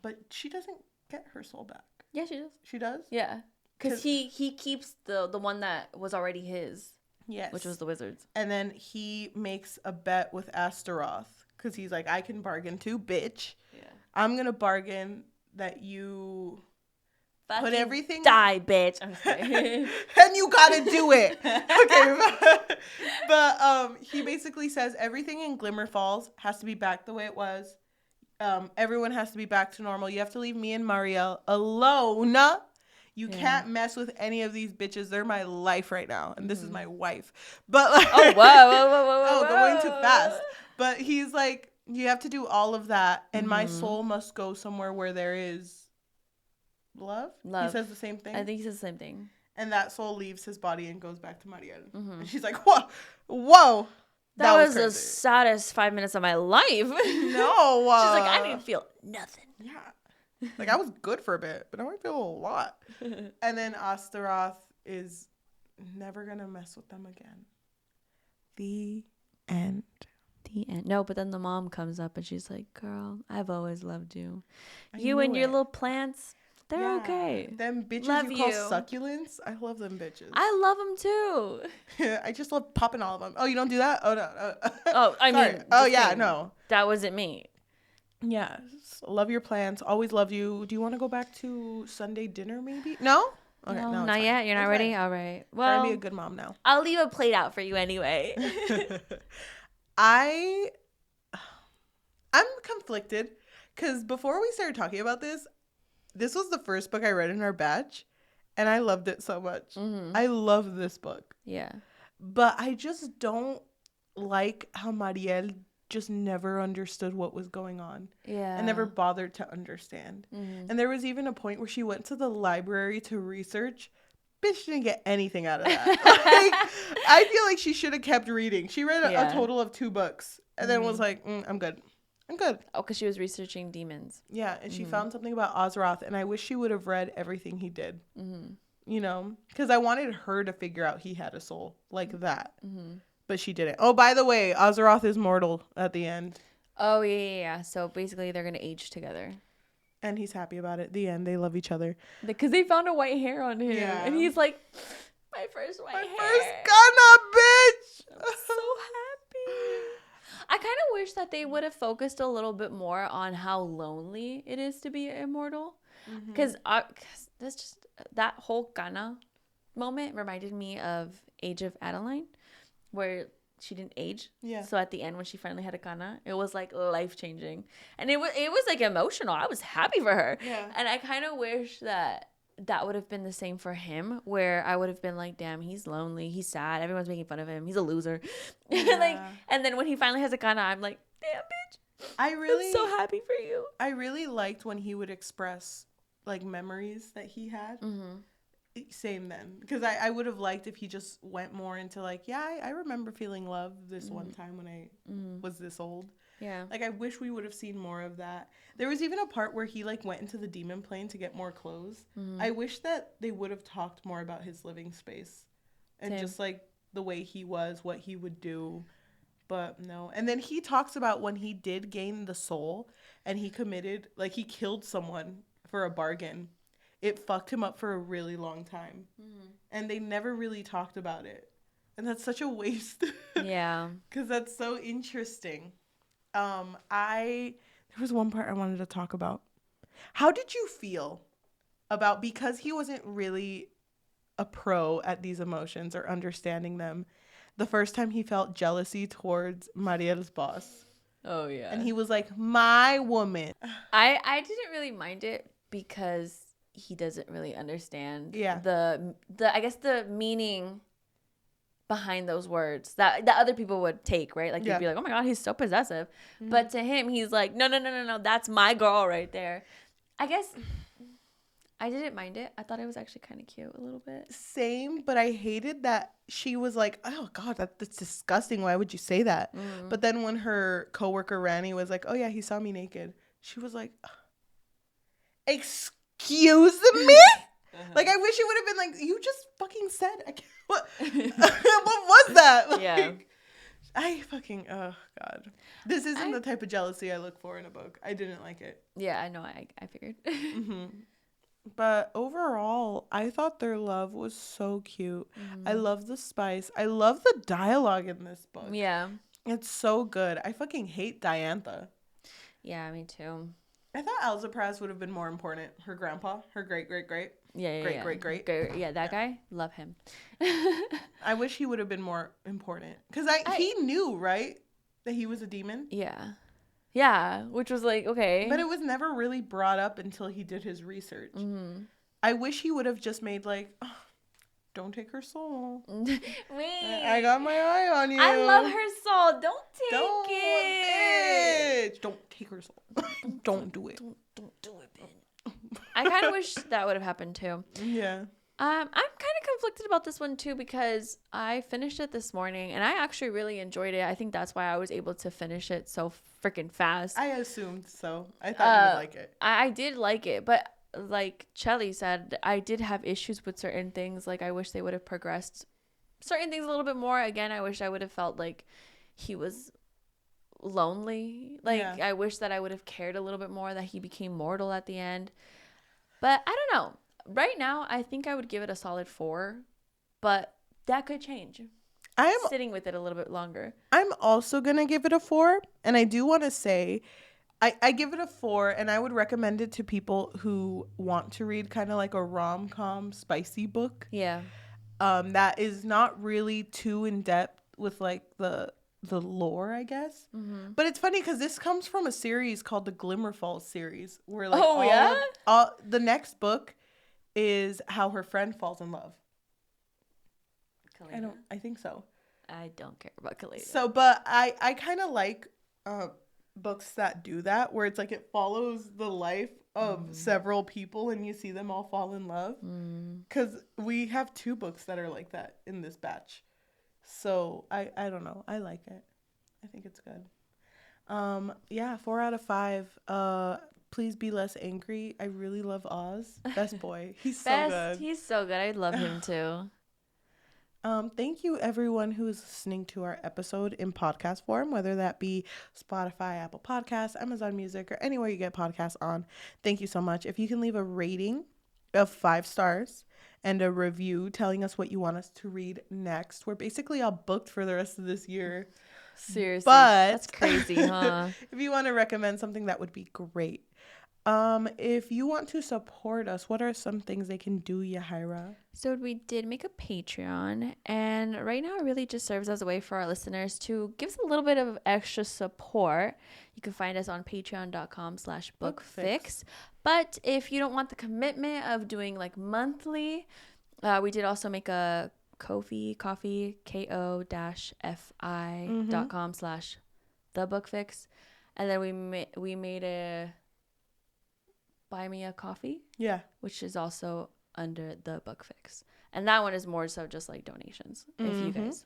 But she doesn't get her soul back. Yeah, she does. She does? Yeah. Because he keeps the one that was already his. Yes. Which was the wizard's. And then he makes a bet with Astaroth. Because he's like, I can bargain too, bitch. Yeah. I'm going to bargain that you put everything... Die, bitch. I'm kidding. And you got to do it. Okay. But he basically says everything in Glimmer Falls has to be back the way it was. Everyone has to be back to normal. You have to leave me and Mariel alone. You can't mess with any of these bitches. They're my life right now. And this is my wife. But like, oh, whoa. Going too fast. But he's like, you have to do all of that. And my soul must go somewhere where there is love. He says the same thing. I think he says the same thing. And that soul leaves his body and goes back to Mariel. And she's like, whoa. That was the saddest 5 minutes of my life. No. She's like, I didn't feel nothing. Yeah. Like, I was good for a bit, but now I feel a lot. And then Astaroth is never going to mess with them again. The end. The end. No, but then the mom comes up and she's like, girl, I've always loved you. You and your little plants, they're okay. Them bitches you call succulents, I love them bitches. I love them too. I just love popping all of them. Oh, you don't do that? Oh, no. Oh, I mean. Oh, yeah, no. That wasn't me. Yeah. Love your plants. Always love you. Do you want to go back to Sunday dinner maybe? No? Okay, no, not yet. You're not ready? All right. Well, trying to be a good mom now. I'll leave a plate out for you anyway. I'm conflicted because before we started talking about this was the first book I read in our batch, and I loved it so much. I love this book. Yeah. But I just don't like how Mariel just never understood what was going on. Yeah. And never bothered to understand. And there was even a point where she went to the library to research. Bitch didn't get anything out of that. Like, I feel like she should have kept reading. She read a total of 2 books and then was like, I'm good. Oh, because she was researching demons. Yeah, and she found something about Ozroth, and I wish she would have read everything he did. You know? Because I wanted her to figure out he had a soul like that. But she didn't. Oh, by the way, Ozroth is mortal at the end. Oh, yeah. So basically they're going to age together. And he's happy about it. The end. They love each other. Because they found a white hair on him. Yeah. And he's like, my first white hair. My first gunna, bitch. I'm so happy. I kind of wish that they would have focused a little bit more on how lonely it is to be immortal. Because that's just, that whole Ghana moment reminded me of Age of Adeline, where she didn't age. Yeah. So at the end, when she finally had a Ghana, it was like life changing, and it was like emotional. I was happy for her. Yeah. And I kind of wish that would have been the same for him, where I would have been like, damn, he's lonely, he's sad, everyone's making fun of him, he's a loser. Yeah. Like, and then when he finally has a Ghana, I'm like, damn, bitch, I'm so happy for you. I really liked when he would express like memories that he had. Same then, because I would have liked if he just went more into like, I remember feeling love this one time when I was this old. Yeah. Like, I wish we would have seen more of that. There was even a part where he like went into the demon plane to get more clothes. I wish that they would have talked more about his living space and just like the way he was, what he would do. But no. And then he talks about when he did gain the soul and he committed, like he killed someone for a bargain. It fucked him up for a really long time. And they never really talked about it. And that's such a waste. Yeah. Because that's so interesting. There was one part I wanted to talk about. How did you feel about, because he wasn't really a pro at these emotions or understanding them, the first time he felt jealousy towards Mariel's boss? Oh, yeah. And he was like, my woman. I didn't really mind it because he doesn't really understand the I guess the meaning behind those words that other people would take, right? Like they'd be like, oh my god, he's so possessive. But to him, he's like, no, that's my girl right there. I guess I didn't mind it. I thought it was actually kind of cute a little bit. Same, but I hated that she was like, oh God, that's disgusting. Why would you say that? But then when her coworker Rani was like, oh yeah, he saw me naked, she was like, excuse me? Like, I wish it would have been like, you just fucking said, I can't, what was that? Like, yeah. I fucking, oh God. This isn't the type of jealousy I look for in a book. I didn't like it. Yeah, I know. I figured. But overall, I thought their love was so cute. I love the spice. I love the dialogue in this book. Yeah. It's so good. I fucking hate Diantha. Yeah, me too. I thought Elzapraz would have been more important. Her grandpa, her great. Yeah. Great. Yeah, that guy, love him. I wish he would have been more important. Because he knew, right? That he was a demon? Yeah. Yeah, which was like, okay. But it was never really brought up until he did his research. I wish he would have just made like, oh, don't take her soul. Wait. I got my eye on you. I love her soul. Don't take it. Bitch. Don't take her soul. Don't do it. Don't do it, bitch. I kind of wish that would have happened too. Yeah. I'm kind of conflicted about this one too because I finished it this morning and I actually really enjoyed it. I think that's why I was able to finish it so freaking fast. I assumed so. I thought you would like it. I did like it, but like Chelly said, I did have issues with certain things. Like I wish they would have progressed certain things a little bit more. Again, I wish I would have felt like he was lonely. Like I wish that I would have cared a little bit more that he became mortal at the end. But I don't know. Right now, I think I would give it a solid 4, but that could change. I'm sitting with it a little bit longer. I'm also going to give it a 4. And I do want to say, I give it a 4, and I would recommend it to people who want to read kind of like a rom-com spicy book. Yeah. That is not really too in-depth with like the lore, I guess. But it's funny because this comes from a series called the Glimmer Falls series, where like the next book is how her friend falls in love. Kalina. I think so. I don't care about Kalina. So, but I kind of like books that do that, where it's like it follows the life of several people and you see them all fall in love. Because we have 2 books that are like that in this batch. So I don't know. I like it. I think it's good. 4 out of 5. Please be less angry. I really love Oz. Best boy. He's so good. He's so good. I love him too. Thank you everyone who is listening to our episode in podcast form, whether that be Spotify, Apple Podcasts, Amazon Music, or anywhere you get podcasts on. Thank you so much. If you can leave a rating of 5 stars and a review telling us what you want us to read next. We're basically all booked for the rest of this year. Seriously. But that's crazy, huh? If you want to recommend something, that would be great. If you want to support us, what are some things they can do, Yahaira? So we did make a Patreon, and right now it really just serves as a way for our listeners to give us a little bit of extra support. You can find us on patreon.com/bookfix. But if you don't want the commitment of doing like monthly, we did also make a Ko-fi, ko-fi.com/thebookfix. And then we made a Buy Me a Coffee. Yeah. Which is also under the Book Fix. And that one is more so just like donations. If you guys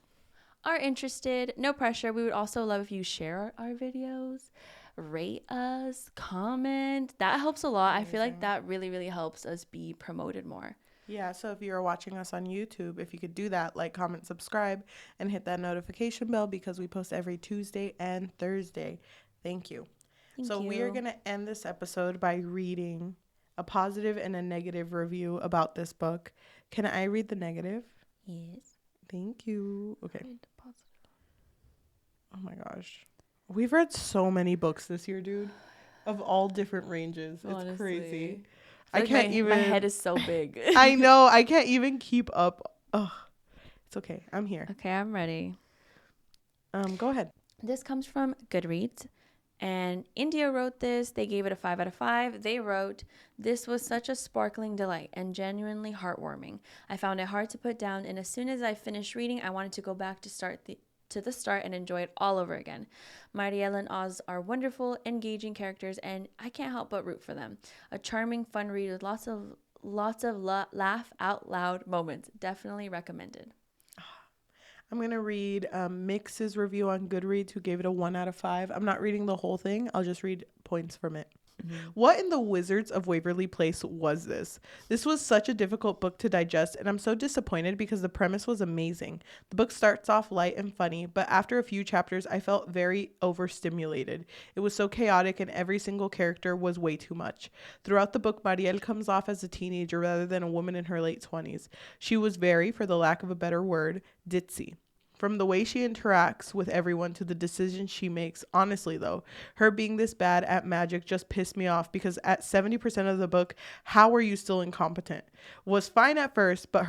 are interested, no pressure. We would also love if you share our videos, rate us, comment. That helps a lot. Amazing. I feel like that really, really helps us be promoted more. Yeah, so if you're watching us on YouTube, if you could do that, like, comment, subscribe, and hit that notification bell because we post every Tuesday and Thursday. Thank you. So we are going to end this episode by reading a positive and a negative review about this book. Can I read the negative? Yes. Thank you. Okay. Oh my gosh. We've read so many books this year, dude, of all different ranges. It's honestly crazy. I can't even. My head is so big. I know. I can't even keep up. Ugh. It's okay. I'm here. Okay, I'm ready. Go ahead. This comes from Goodreads. And India wrote this. They gave it a 5 out of 5. They wrote, "This was such a sparkling delight and genuinely heartwarming. I found it hard to put down, and as soon as I finished reading, I wanted to go back to the start and enjoy it all over again. Mariel and Oz are wonderful, engaging characters, and I can't help but root for them. A charming, fun read with lots of lots of laugh out loud moments. Definitely recommended. I'm going to read Mix's review on Goodreads, who gave it a 1 out of 5. I'm not reading the whole thing. I'll just read points from it. What in the Wizards of Waverly Place was this? This was such a difficult book to digest, and I'm so disappointed because the premise was amazing. The book starts off light and funny, but after a few chapters, I felt very overstimulated. It was so chaotic, and every single character was way too much. Throughout the book, Mariel comes off as a teenager rather than a woman in her late 20s. She was very, for the lack of a better word, ditzy. From the way she interacts with everyone to the decisions she makes. Honestly, though, her being this bad at magic just pissed me off because at 70% of the book, how are you still incompetent? Was fine at first, but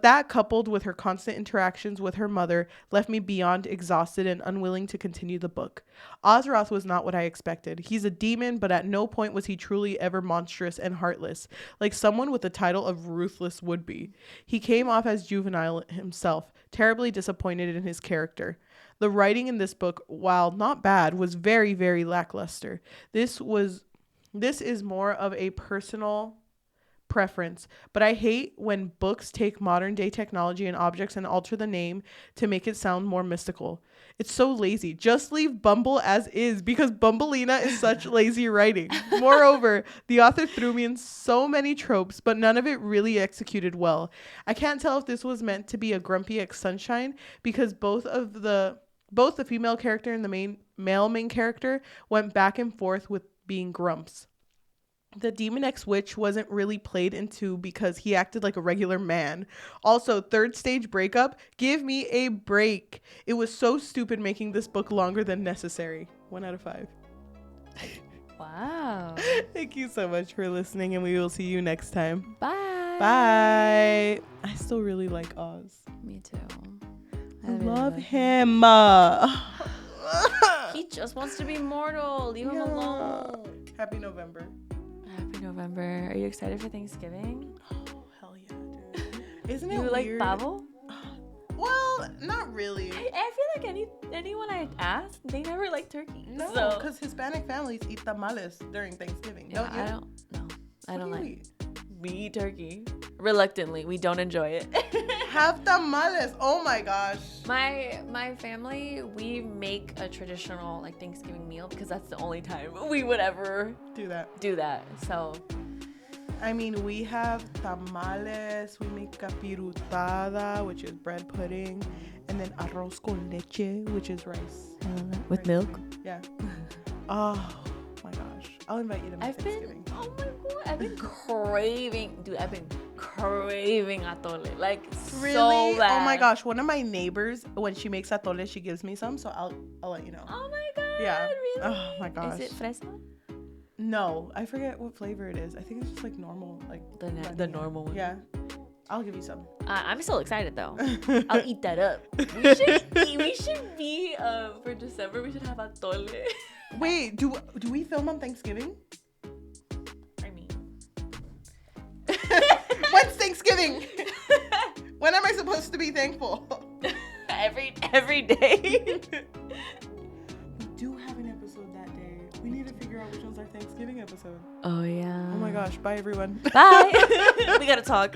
that coupled with her constant interactions with her mother left me beyond exhausted and unwilling to continue the book. Ozroth was not what I expected. He's a demon, but at no point was he truly ever monstrous and heartless, like someone with the title of ruthless would be. He came off as juvenile himself, terribly disappointed in his character. The writing in this book, while not bad, was very, very lackluster. This is more of a personal preference, but I hate when books take modern day technology and objects and alter the name to make it sound more mystical. It's so lazy. Just leave Bumble as is because Bumbleina is such lazy writing. Moreover, the author threw me in so many tropes, but none of it really executed well. I can't tell if this was meant to be a grumpy ex-sunshine because both the female character and the male main character went back and forth with being grumps. The Demon X Witch wasn't really played into because he acted like a regular man. Also, third stage breakup, give me a break. It was so stupid making this book longer than necessary. 1 out of 5. Wow. Thank you so much for listening, and we will see you next time. Bye. Bye. I still really like Oz. Me too. I love him. He just wants to be mortal. Leave him alone. Happy November. Happy November. Are you excited for Thanksgiving? Oh, hell yeah, dude. Isn't it you weird? like pavo? Well, not really. I feel like anyone I ask, they never like turkey. No, because Hispanic families eat tamales during Thanksgiving. Yeah, don't you? I don't like. We eat turkey. Reluctantly, we don't enjoy it. Have tamales. Oh my gosh. My family, we make a traditional like Thanksgiving meal because that's the only time we would ever do that. So I mean, we have tamales, we make capirutada, which is bread pudding, and then arroz con leche, which is rice. With milk? Yeah. Oh my gosh. I'll invite you to my Thanksgiving. Oh my god, I've been craving atole. Like, really? So bad. Oh my gosh. One of my neighbors, when she makes atole, she gives me some, so I'll let you know. Oh my god. Yeah. Really? Oh my gosh. Is it fresno? No, I forget what flavor it is. I think it's just like normal, like the normal one. Yeah, I'll give you some. I'm still excited though. I'll eat that up. We should be for December. We should have atole. Wait, do we film on Thanksgiving? I mean, when's Thanksgiving? When am I supposed to be thankful? every day. We do have an episode that day. We need to figure out which one's our Thanksgiving episode. Oh yeah. Oh my gosh. Bye everyone. Bye. We gotta talk.